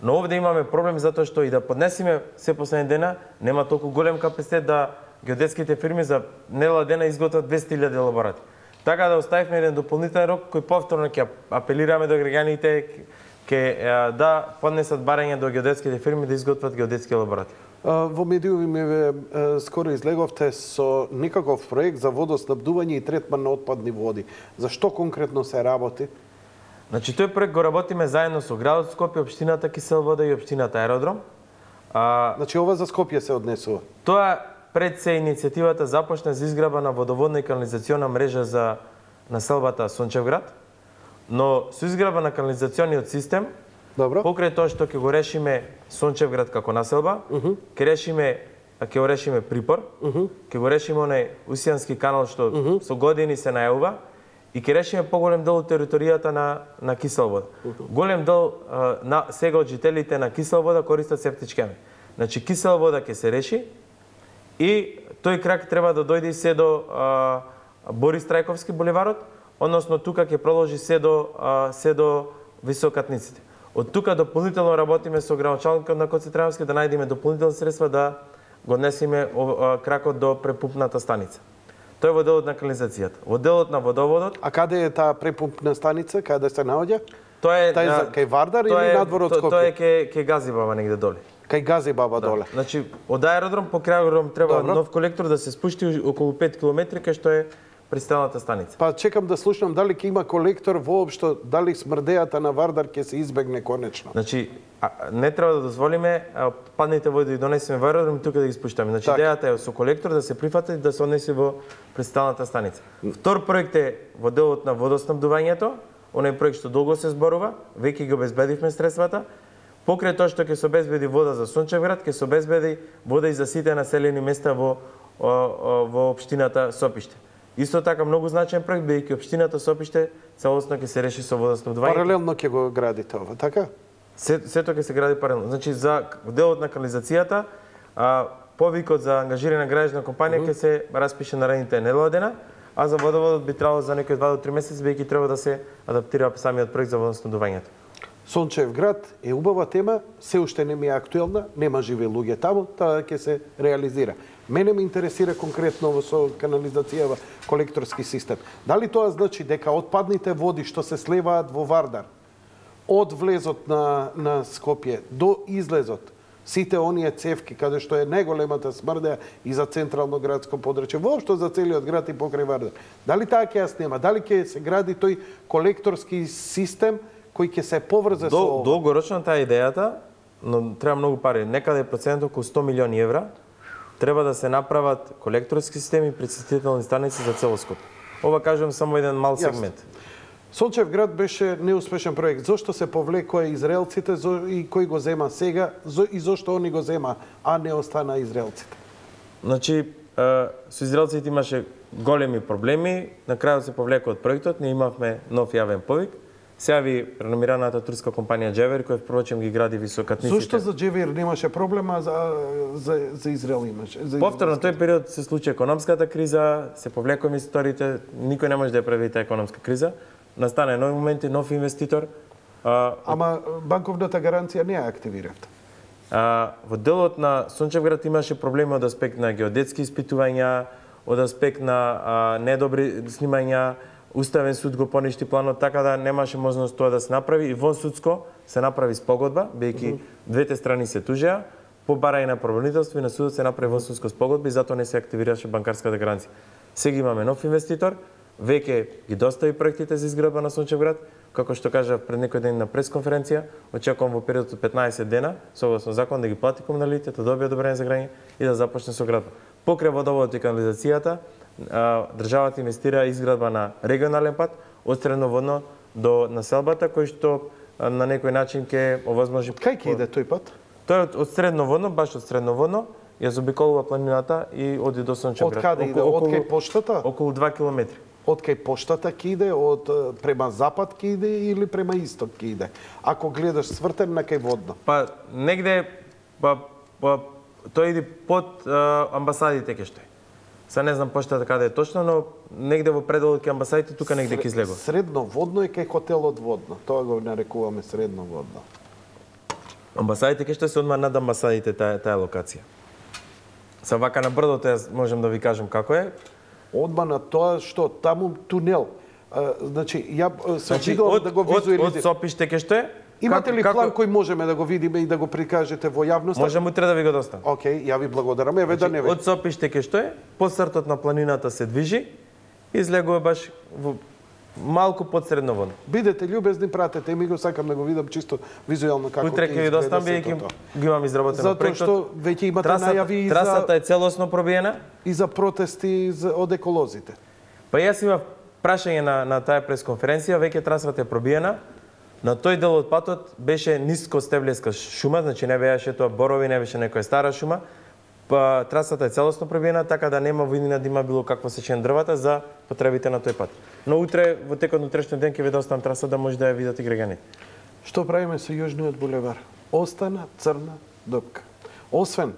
Но овде имаме проблем затоа што и да поднесеме се последни дена, нема толку голем капацитет да геодетските фирми за недела дена изготват 200.000 елаборати. Така да оставивме еден дополнителен рок кој повторно ќе апелираме до граѓаните ќе да поднесат барања до геодетските фирми да изготват геодетски елаборати.
Во медиуми скоро излеговте со некаков проект за водоснабдување и третман на отпадни води. За што конкретно се работи?
Значи, тој проект го работиме заедно со градот Скопје, општината Кисел вода и општината Аеродром.
Значи, ова за Скопје се однесува?
Тоа пред се иницијативата започна за изграба на водоводна и канализациона мрежа за населбата Сончевград, но со изграба на канализациониот систем,
добро,
покрај тоа што ќе го решиме Сончевград како населба, ќе го решиме Припор, ќе го решиме онај Усијански канал што со години се најавува, и ќе решиме поголем дел од територијата на Кисел вода. Голем дел сега од жителите на Кисел вода користат септички јами. Значи Кисел вода ќе се реши и тој крак треба да дојде се до Борис Трајковски булеварот, односно тука ќе продолжи се до Високатниците. Од тука дополнително работиме со градоначалникот на Коцетрајовски да најдеме дополнителни средства да го однесеме кракот до препумпната станица. Тој е во делот на канализацијата. Во делот на водоводот...
А каде е таа препумпна станица? Каде се наоѓа?
Тоа е
кај Вардар или надвор од Скопје?
Тоа е кај Газибаба негде доле.
Кај Газибаба доле.
Значи, од аеродром по крај аеродром треба нов колектор да се спушти околу 5 км кај што е пристелната станица.
Па чекам да слушнам дали ќе има колектор воопшто, дали смрдејата на Вардар ќе се избегне конечно.
Значи, не треба да дозволиме падните води да донесеме во аеродром и тука да ги спуштаме. Значи, идејата е со колектор да се прифати и да се однесе во пристелната станица. Втор проект е во делот на водоснабдувањето, оној проект што долго се зборува, веќе ги обезбедивме средствата. Покрај тоа што ќе се обезбеди вода за Сончевград, ќе се обезбеди вода и за сите населени места во општината Сопиште. Исто така многу значаен проект, бидејќи општината Сопиште целосно ќе се реши со водоснабдување.
Паралелно ќе го градите ова, така?
Сето ќе се гради паралелно. Значи за делот на канализацијата, повикот за ангажирана граѓанска компанија ќе се распише наредните недела дена, а за водоводот би требало за некои 2 до 3 месеци, бидејќи треба да се адаптира самиот проект за водоснабдувањето.
Сончевград е убава тема, се уште не ми е актуелна, нема живи луѓе таму, таа ќе се реализира. Мене ме интересира конкретно со канализацијава колекторски систем. Дали тоа значи дека отпадните води што се слеваат во Вардар од влезот на Скопје до излезот, сите оние цевки каде што е најголемата смрдеја и за централно градско подрачје, воопшто за целиот град и покрај Вардар. Дали таа ќе ја снема? Дали ќе се гради тој колекторски систем кој ќе се поврзе со ова?
Долгорочно таа идејата, но треба многу пари. Некаде е процент околу 100 милиони евра. Треба да се направат колекторски системи и пречистителни станици за цел Скопје. Ова кажувам само еден мал сегмент.
Сончевград беше неуспешен проект. Зошто се повлекоа израелците и кој го зема сега и зошто они го зема, а не остана израелците?
Значи, со израелците имаше големи проблеми, на крајот се повлекоа од проектот, ние имавме нов јавен повик. Се јави реномираната турска компанија Джевер, која впрочем ги гради Високатниците.
Зошто за Джевер немаше проблема, за Израел имаше?
Повторно, тој период се случи економската криза, се повлекоа инвеститорите, никој не може да ја прави таа економска криза. Настане нови моменти, нов инвеститор.
Ама банковната гаранција не ја активиравте?
Во делот на Сончевград имаше проблеми од аспект на геодетски испитувања, од аспект на недобри снимања, Уставен суд го поништи планот, така да немаше можност тоа да се направи и во судско се направи спогодба, бидејќи двете страни се тужеа, по барање на правобранителство и на судот се направи во судско спогодба и затоа не се активираше банкарската гаранција. Сега имаме нов инвеститор, веќе ги достави проектите за изградба на Сончевград, како што кажав пред некој ден на пресконференција, очекувам во период од 15 дена, согласно закон да ги плати комуналите, да добие одобрение за граѓање и да започне со градба. Покрај водоводот и канализацијата, државата инвестира изградба на регионален пат од Средноводно до населбата, кој што на некој начин ќе овозможи...
Кај ќе иде тој пат?
Тој од Средноводно, баш од Средноводно, ја заобиколува планината и оди до Сончевград.
Од каде иде? Од кај поштата?
Околу 2 километри.
Од кај поштата ќе иде, од према запад ќе иде или према исток ќе иде? Ако гледаш свртен на кај водно.
Па негде тој иде под амбасадите ке што е. Са не знам поштата каде е точно, но негде во пределот кај амбасадите тука негде ќе излегува.
Средно водно е кај хотелот водно. Тоа го нарекуваме средно водно.
Амбасадите ке што се одма над амбасадите таа локација. Са вака на брдото јас можам да ви кажам како е.
Одма на тоа што таму тунел. Значи ја се видов да го визуализирам.
Од Сопиште ке што е?
Имате ли план кој можеме да го видиме и да го прикажете во јавноста?
Можам утре да ви го доставам.
Океј, ја ви благодарам. Еве да не ве.
Од Сопиште ке што е, по сртот на планината се движи, излегува баш во малку под средноводно.
Бидете љубезни, пратете ми го, сакам да го видам чисто визуелно како
утре ќе ви доставам, бидејќи ги имам изработено проектот.
Затоа што веќе имате најави и за
трасата е целосно пробиена
и за протести од еколозите.
Па јас имав прашање на таа пресконференција, веќе трасата е пробиена. На тој дел од патот беше ниско стеблеска шума, значи не беаше тоа борови, не беше некоја стара шума. Па трасата е целосно пробиена, така да нема видина да има било какво сечење дрвата за потребите на тој пат. Но утре во текот на утрешниот ден ќе ви доставам траса да може да ја видат и граѓаните.
Што правиме со јужниот булевар? Остана црна дупка. Освен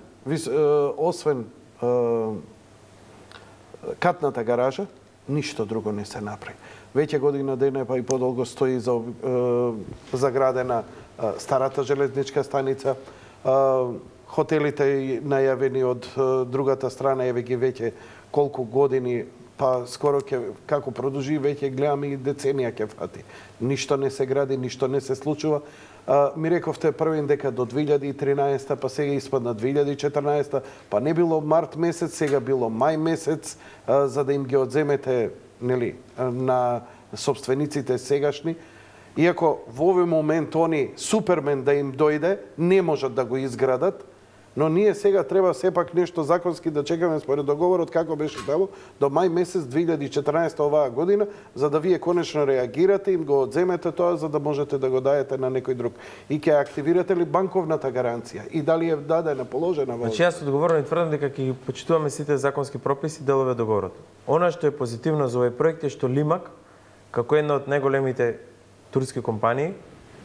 катната гаража, ништо друго не се направи. Веќе година дена па и подолго стои заградена старата железничка станица, хотелите најавени од другата страна, еве ги веќе колку години, па скоро како продолжи, веќе гледаме и деценија ќе фати. Ништо не се гради, ништо не се случува. Ми рековте првен дека до 2013, па сега испадна 2014, па не било март месец, сега било мај месец, за да им ги одземете, нели, на собствениците сегашни. Иако во овој момент они Супермен да им дојде, не можат да го изградат, но ние сега треба сепак нешто законски да чекаме според договорот како беше таму до мај месец 2014 оваа година, за да вие конечно реагирате, им го одземете тоа за да можете да го даете на некој друг. И ќе активирате ли банковната гаранција? И дали е дадена, положена во?
Значи јас одговорно тврдам дека ќе ги почитуваме сите законски прописи делове договорот. Она што е позитивно за овој проект е што Лимак, како една од најголемите турски компании,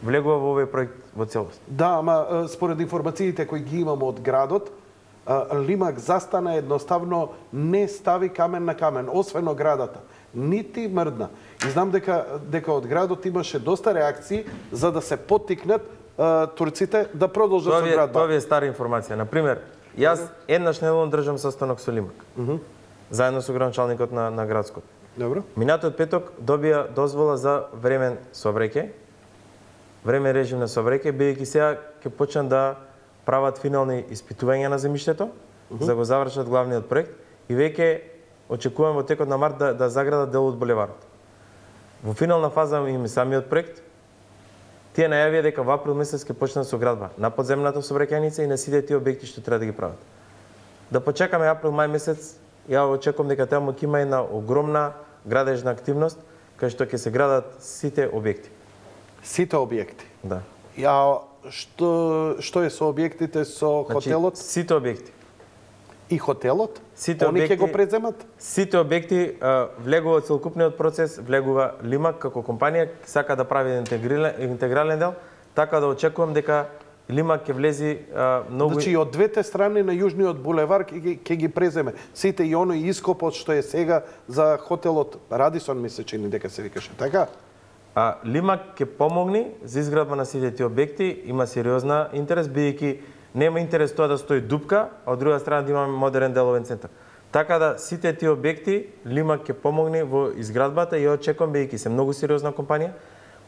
влегува во овој проект во целост. Да,
ама според информациите кои ги имам од градот, Лимак застана едноставно не стави камен на камен, освен оградата. Нити мрдна. И знам дека од градот имаше доста реакции за да се поттикнат турците да продолжат со градба.
Тоа ви е стара информација. Например, јас еднаш неделно држам состанок со Лимак. Заедно со градоначалникот на градскот.
Добро.
Минатиот петок добија дозвола за времен сообраќај, времен режим на сообраќај, бидејќи сега ќе почнат да прават финални испитувања на земјиштето, за да го завршат главниот проект и веќе очекуваме во текот на март да заградат дел од булеварот. Во финална фаза има самиот проект. Тие најавија дека во април месец ќе почнат со градба на подземната сообраќајница и на сите тие објекти што треба да ги прават. Да почекаме април мај месец. Ја очекувам дека таму ќе има една огромна градежна активност кај што ќе се градат сите објекти.
Сите објекти?
Да.
Ја што е со објектите со хотелот?
Сите објекти.
И хотелот?
Сите
Они ќе го преземат?
Сите објекти влегува целокупниот процес, влегува Лимак како компанија, сака да прави интегрален дел, така да очекувам дека Лимак ќе влези многу...
Значи, од двете страни на Јужниот булевар ќе ги преземе. Сите и оној ископот што е сега за хотелот Радисон, ми се чини дека се викаше, така?
Лимак ќе помогне за изградба на сите тие објекти, има сериозна интерес, бидејќи нема интерес тоа да стои дупка, а од друга страна да имаме модерен деловен центар. Така да сите тие објекти Лимак ќе помогне во изградбата и очекувам, бидејќи се многу сериозна компанија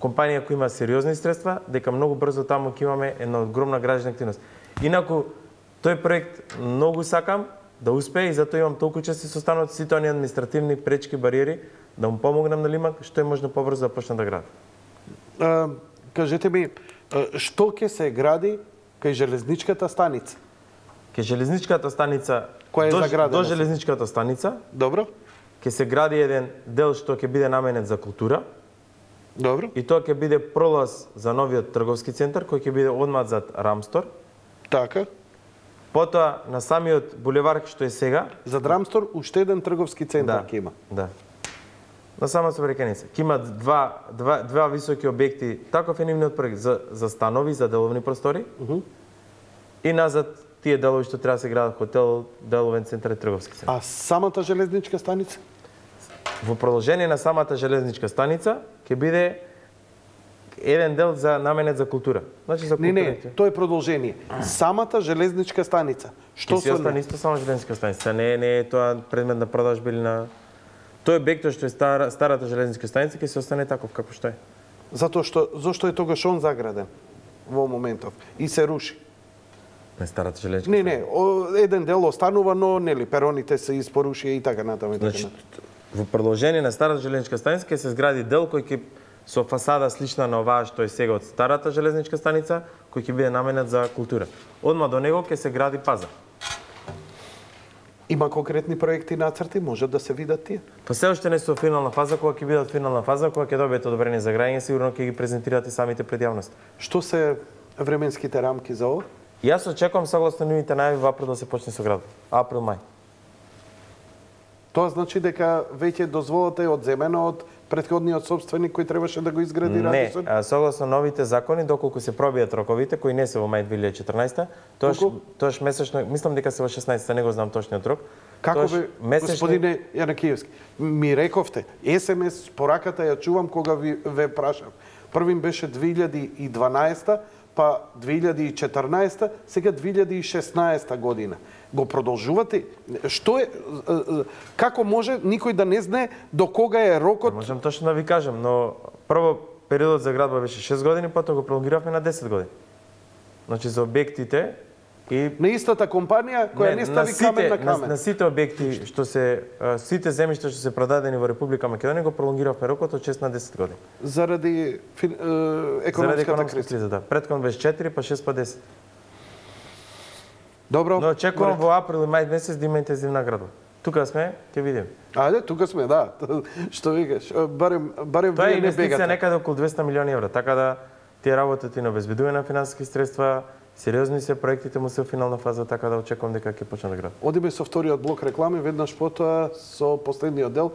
која има сериозни средства, дека многу брзо таму ќе имаме една огромна градежна активност. Инаку, тој проект многу сакам да успее и затоа имам толку чести состаноци, сите оние административни пречки, бариери, да му помогнам на Лимак, што е можно побрзо да почне да гради.
Кажете ми, што ќе се гради кај железничката станица?
Кај железничката станица,
која е заградена?
До железничката станица,
добро,
ќе се гради еден дел што ќе биде наменет за култура.
Добро.
И тоа ќе биде пролаз за новиот трговски центар кој ќе биде одмат зад Рамстор.
Така.
Потоа на самиот булевар што е сега,
зад Рамстор уште еден трговски центар ќе има.
Да. на сама сообраќајница. Ќе имат два високи објекти, таков е нивниот проект за станови, за деловни простори. И назад тие делови што треба да се градат хотел, деловен центар и трговски центар.
А самата железничка станица?
Во продолжение на самата железничка станица ќе биде еден дел за наменет за култура. Значи за култура.
Не, тоа е продолжение. Самата железничка станица. Што
се остане исто само железничка станица. Не е тоа предмет на продажба или на тој објект што е старата железничка станица ќе се остане таков како што е.
Зошто е тогаш он заграден во моментов и се руши?
Не старата железничка
станица. Не, еден дел останува, но нели пероните се испорушија и така натаму.
Значи, во продолжение на старата железничка станица ќе се изгради дел кој ќе со фасада слична на оваа што е сега од старата железничка станица, кој ќе биде наменет за култура. Одма до него ќе се гради пазар.
Има конкретни проекти нацрти, може да се видат тие?
Па се уште не се во финална фаза, кога ќе бидат финална фаза, кога ќе добиете одобрение за граѓање, сигурно ќе ги презентирате самите пред јавност.
Што се временските рамки за ова?
Јас очекувам согласно нивните најави во април да се почне со градот. Април-мај.
Тоа значи дека веќе дозволата е одземена од претходниот собственик кој требаше да го изгради радиусот?
Не, согласно новите закони, доколку се пробијат роковите, кои не се во мај 2014, тоаш месечно, мислам дека се во 16, не го знам точниот рок.
Како бе, господине Јанакиевски, ми рековте, СМС пораката ја чувам кога ве прашав. Првим беше 2012, па 2014, сега 2016 година. Го продолжувате? Што е, како може никој да не знае до кога е рокот?
Не можам точно да ви кажам, но прво периодот за градба беше 6 години, потоа го пролонгиравме на 10 години. Значи за објектите и
на истата компанија која не стави камен на камен.
На сите објекти што се сите земјишта што се продадени во Република Македонија го пролонгиравме рокот од 6 на 10 години.
Заради економската криза,
да. Преткон беше 4, па 6 па 10.
Добро.
Но очекувам во април и мај месец да има интензивна градба. Тука сме, ќе видиме.
Ајде, тука сме, да. Што викаш? Барем
тоа е
вие не бегате.
инвестиција некаде околу 200 милиони евра, така да тие работат и на обезбедување на финансиски средства, сериозни се проектите му се во финална фаза, така да очекувам дека ќе почне да градат.
Одиме со вториот блок реклами, веднаш потоа со последниот дел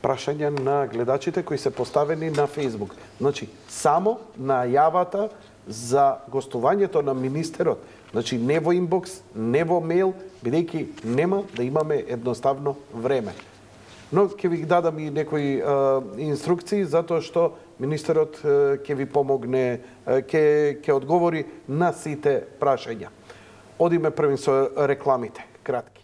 прашања на гледачите кои се поставени на Facebook. Значи, само најавата за гостувањето на министерот. Значи, не во инбокс, не во мејл, бидејќи нема да имаме едноставно време. Но ќе ви дадам и некои инструкции, затоа што министерот ќе ви помогне, ќе одговори на сите прашања. Одиме први со рекламите, кратки.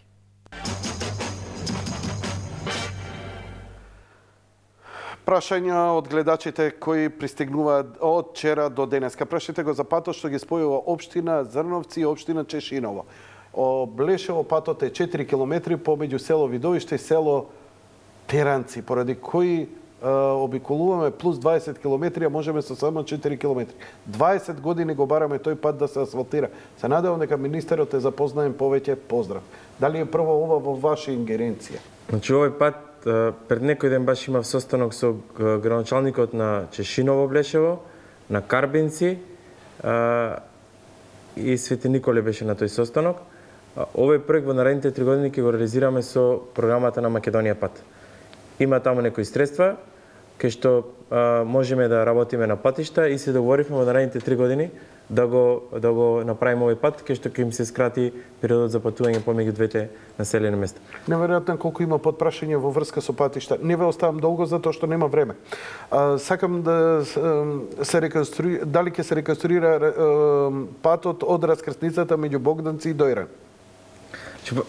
Прашања од гледачите кои пристигнуваат од вчера до денеска. Прашајте го за патот што ги спојува општина Зрновци и општина Чешиново. Блешево патот е 4 километри помеѓу село Видовиште и село Теранци, поради кои обиколуваме плюс 20 километри, а можеме со само 4 километри. 20 години го бараме тој пат да се асфалтира. Се надевам дека министерот е запознаен повеќе. Поздрав. Дали е прво ова во ваша ингеренција?
Значи овој пат пред некој ден баш имав состанок со градоначалникот на Чешиново Блешево, на Карбинци и Свети Николе беше на тој состанок. Овој проект во наредните 3 години ќе го реализираме со програмата на Македонија пат. Има таму некои средства кај што можеме да работиме на патишта и се договоривме во наредните 3 години да го направиме овој пат кај што ќе им се скрати периодот за патување помеѓу двете населени места.
Неверојатно колку има подпрашања во врска со патишта. Не ве оставам долго затоа што нема време. Сакам да се реконструира, дали ќе се реконструира патот од раскрсницата меѓу Богданци и Дојран?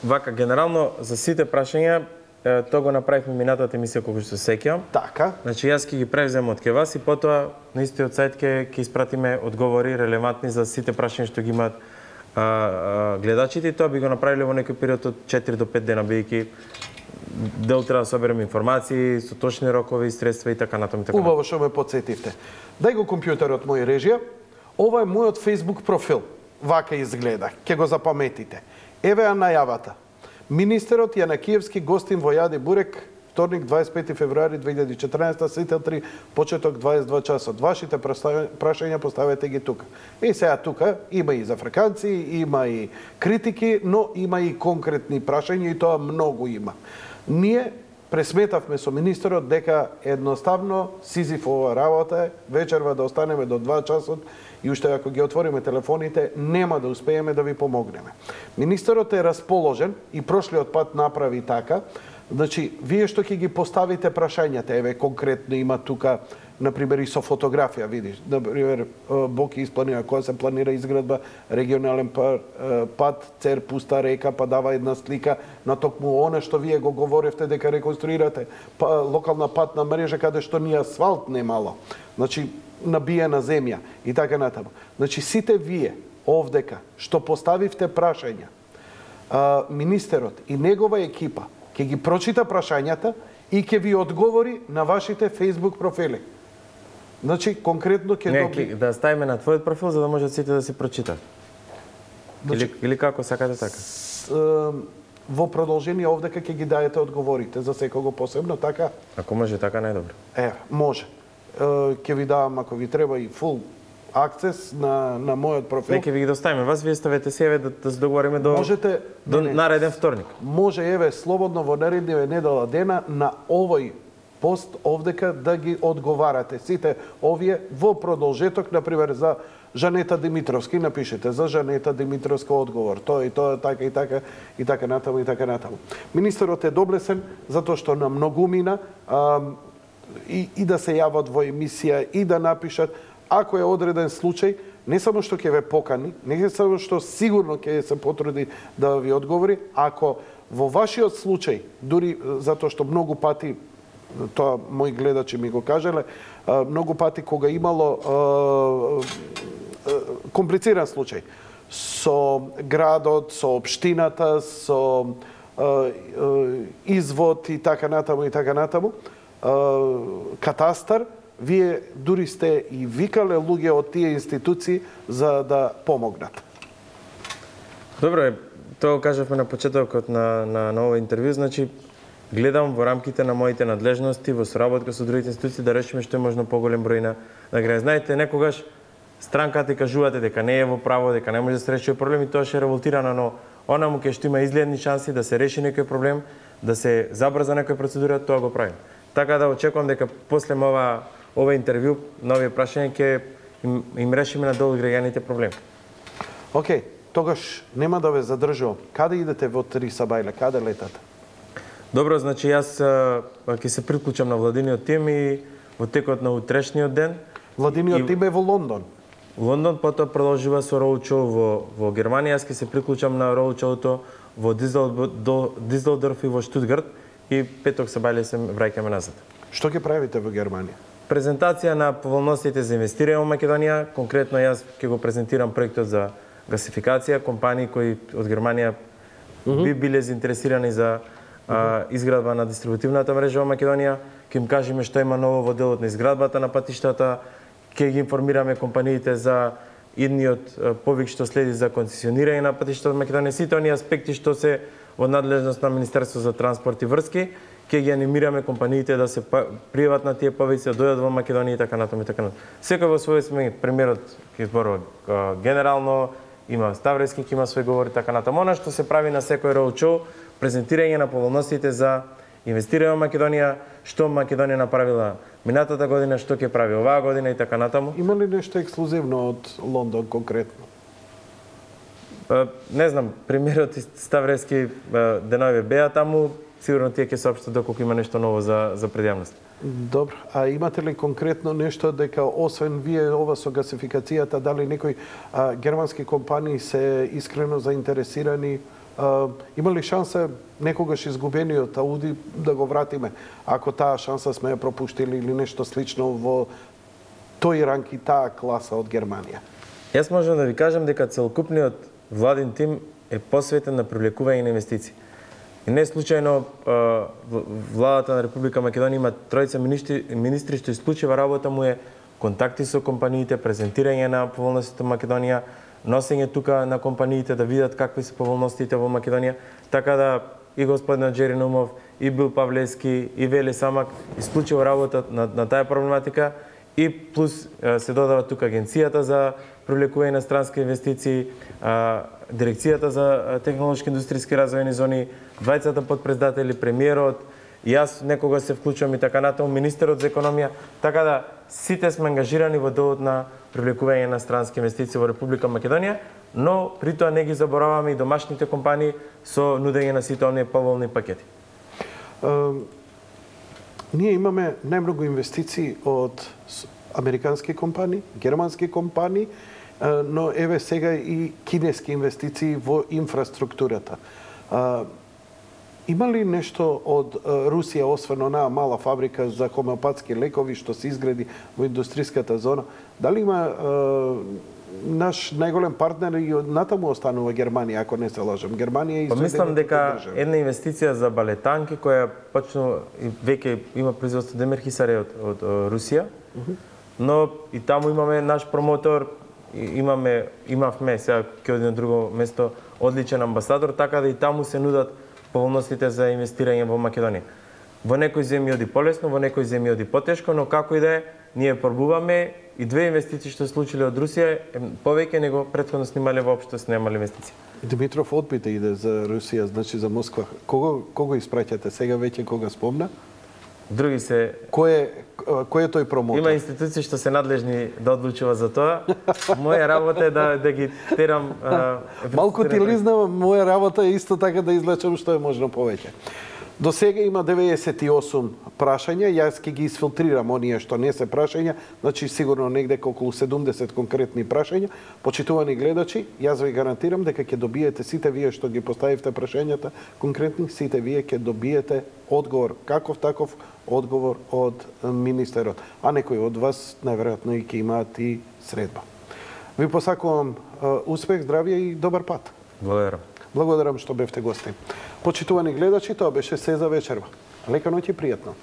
Вака, генерално за сите прашања тоа го направивме минатата емисија колку што се сеќавам.
Така.
Значи јас ќе ги превземам од ке вас и потоа на истиот сајт ќе испратиме одговори релевантни за сите прашања што ги имаат гледачите и тоа би го направиле во некој период од 4 до 5 дена, бидејќи дел треба да соберем информации со точни рокови, средства и така натаму.
Убаво што ме потсетивте. Дај го компјутерот мој режија. Ова е мојот Facebook профил. Вака изгледа. Ќе го запаметите. Еве ја најавата. Министерот Јанакиевски гостин во Јаде Бурек, вторник 25 февруари 2014, сетел 3, почеток 22 часот. Вашите прашања поставете ги тука. И сега тука има и за африканци, има и критики, но има и конкретни прашања и тоа многу има. Ние пресметавме со министерот дека едноставно Сизифова работа е вечерва да останеме до 2 часот и уште ако ги отвориме телефоните нема да успееме да ви помогнеме. Министерот е расположен и прошлиот пат направи така. Значи, вие што ќе ги поставите прашањата, еве конкретно има тука, например, и со фотографија, видиш, например, Боки испланира, која се планира изградба, регионален пат, Цер, пуста река, па дава една слика на токму она што вие го говоревте дека реконструирате, локална патна мрежа каде што ни асфалт немало, значи, набиена земја и така натаму. Значи, сите вие овдека што поставивте прашања, министерот и негова екипа ќе ги прочита прашањата и ќе ви одговори на вашите Facebook профили. Значи, конкретно ќе
доби... Да ставиме на твојот профил, за да можат сите да си прочитат. Значи, или како сакате така?
Во продолжение овдека ќе ги даете одговорите за секого посебно, така?
Ако може така, најдобро.
Може. Ќе ви давам, ако ви треба, и фул акцес на мојот профил.
Неќе ви ги доставиме вас, вие ставете си, еве да се договориме до нареден вторник.
Може, еве, слободно во наредниве недела дена на овој пост овдека да ги одговарате. Сите овие во продолжеток, например, за Жанета Димитровски, напишете за Жанета Димитровска одговор. Тоа и тоа, така и така, и така натаму, и така натаму. Министерот е доблесен, затоа што на многумина и да се јават во емисија, и да напишат. Ако е одреден случај, не само што ќе ве покани, не само што сигурно ќе се потруди да ви одговори, ако во вашиот случај, дури затоа што многу пати, тоа мои гледачи ми го кажале, многу пати кога имало комплициран случај со градот, со општината, со извод и така натаму, катастар, вие дури сте и викале луѓе од тие институции за да помогнат.
Добро, тоа кажавме на почетокот на овој интервју, значи гледам во рамките на моите надлежности, во соработка со другите институции да решиме што е можно поголем број на граѓани. Знаете, некогаш странката кажувате дека не е во право, дека не може да се реши проблем и тоа ше револтирано, но онаму кај што има изгледни шанси да се реши некој проблем, да се забрза некоја процедура, тоа го правим. Така да очекувам дека после ова интервју, нови прашања ќе им решиме на дел од граѓаните проблем.
Океј, тогаш нема да ве задржувам. Каде идете во Трисабајле? Каде летате?
Добро, значи јас ќе се приклучам на владиниот тим и во текот на утрешниот ден.
Владиниот тим е во Лондон.
Лондон, потоа продолжува со роучоу во Германија. Јас ќе се приклучам на роучоуто во Дизелдорф и во Штутгарт и петок се бајле се враќаме назад.
Што ќе правите во Германија?
Презентација на поволностите за инвестирање во Македонија. Конкретно јас ќе го презентирам проектот за гасификација, компании кои од Германија би биле заинтересирани за изградба на дистрибутивната мрежа во Македонија. Ќе им кажеме што има ново во делот на изградбата на патиштата, ќе ги информираме компаниите за идниот повик што следи за концесионирање на патиштата во Македонија. Сите оние аспекти што се во надлежност на Министерството за транспорт и врски, ќе ги анимираме компаниите да се пријават на тие повици, да дојдат во Македонија и така натаму и така натаму. Секој во свој смеј, премиерот ќе зборува генерално, има Ставрески, ќе има свој говори така натаму. Она што се прави на секој роучоу, презентирање на поволностите за инвестирање во Македонија, што Македонија направила минатата година, што ќе прави оваа година и така натаму.
Има ли нешто ексклузивно од Лондон конкретно?
Не знам, премиерот и Ставрески денови беа таму, сигурно тие ќе соопштат доколку има нешто ново за пред јавност.
Добро, а имате ли конкретно нешто дека освен вие ова со гасификацијата, дали некои германски компании се искрено заинтересирани? Има ли шанса некогаш изгубениот Ауди да го вратиме, ако таа шанса сме ја пропуштили или нешто слично во тој ранг и таа класа од Германија?
Јас можам да ви кажам дека целокупниот владин тим е посветен на привлекување на инвестиции. И не случајно владата на Република Македонија има тројца министри што исклучива работа му е контакти со компаниите, презентирање на поволностите во Македонија, носење тука на компаниите да видат какви се поволностите во Македонија, така да и господин Джери Наумов, и Бил Павлески, и Вели Самак исклучиво работат на таа проблематика и плюс се додава тука агенцијата за привлекување на странски инвестиции, дирекцијата за технолошки индустријски развојни зони, двајцата подпредседатели, премиерот И јас некогаш се вклучувам и така натаму, министерот за економија, така да сите сме ангажирани во делот на привлекување на странски инвестиции во Република Македонија, но при тоа не ги забораваме и домашните компании со нудење на сите оние поволни пакети.
Ние имаме најмногу инвестиции од американски компании, германски компании, но еве сега и кинески инвестиции во инфраструктурата. Има ли нешто од Русија, освен онаа мала фабрика за хомеопатски лекови што се изгради во индустриската зона? Дали има наш најголем партнер и натаму останува Германија, ако не се лажам? Германија е
мислам дека една инвестиција за балетанки која почнува и веќе има производство демерхисари од Русија, но и таму имаме наш промотор, имавме сега ќе одиме на друго место одличен амбасадор, така да и таму се нудат поволностите за инвестирање во Македонија. Во некои земји оди полесно, во некои земји оди потешко, но како и да е, ние пробуваме и две инвестиции што се случиле од Русија повеќе него претходно снимале воопшто се немале инвестиции.
Димитров одбит да иде за Русија, значи за Москва. Кого испраќате сега веќе кога спомна?
Други се
Кој е тој промотор?
Има институции што се надлежни да одлучува за тоа. Моја работа е да ги терам
малку ти лизнава, моја работа е исто така да извлечам што е можно повеќе. До сега има 98 прашања, јас ќе ги изфилтрирам оние што не се прашања, значи сигурно негде околу 70 конкретни прашања. Почитувани гледачи, јас ви гарантирам дека ќе добиете сите вие што ги поставивте прашањата конкретни, сите вие ќе добиете одговор, каков таков одговор од министерот. А некои од вас најверојатно и ќе имаат и средба. Ви посакувам успех, здравје и добар пат.
Благодарам.
Благодарам што бевте гости. Почитувани гледачи, тоа беше се за вечерва. Лека ноќ и пријатно.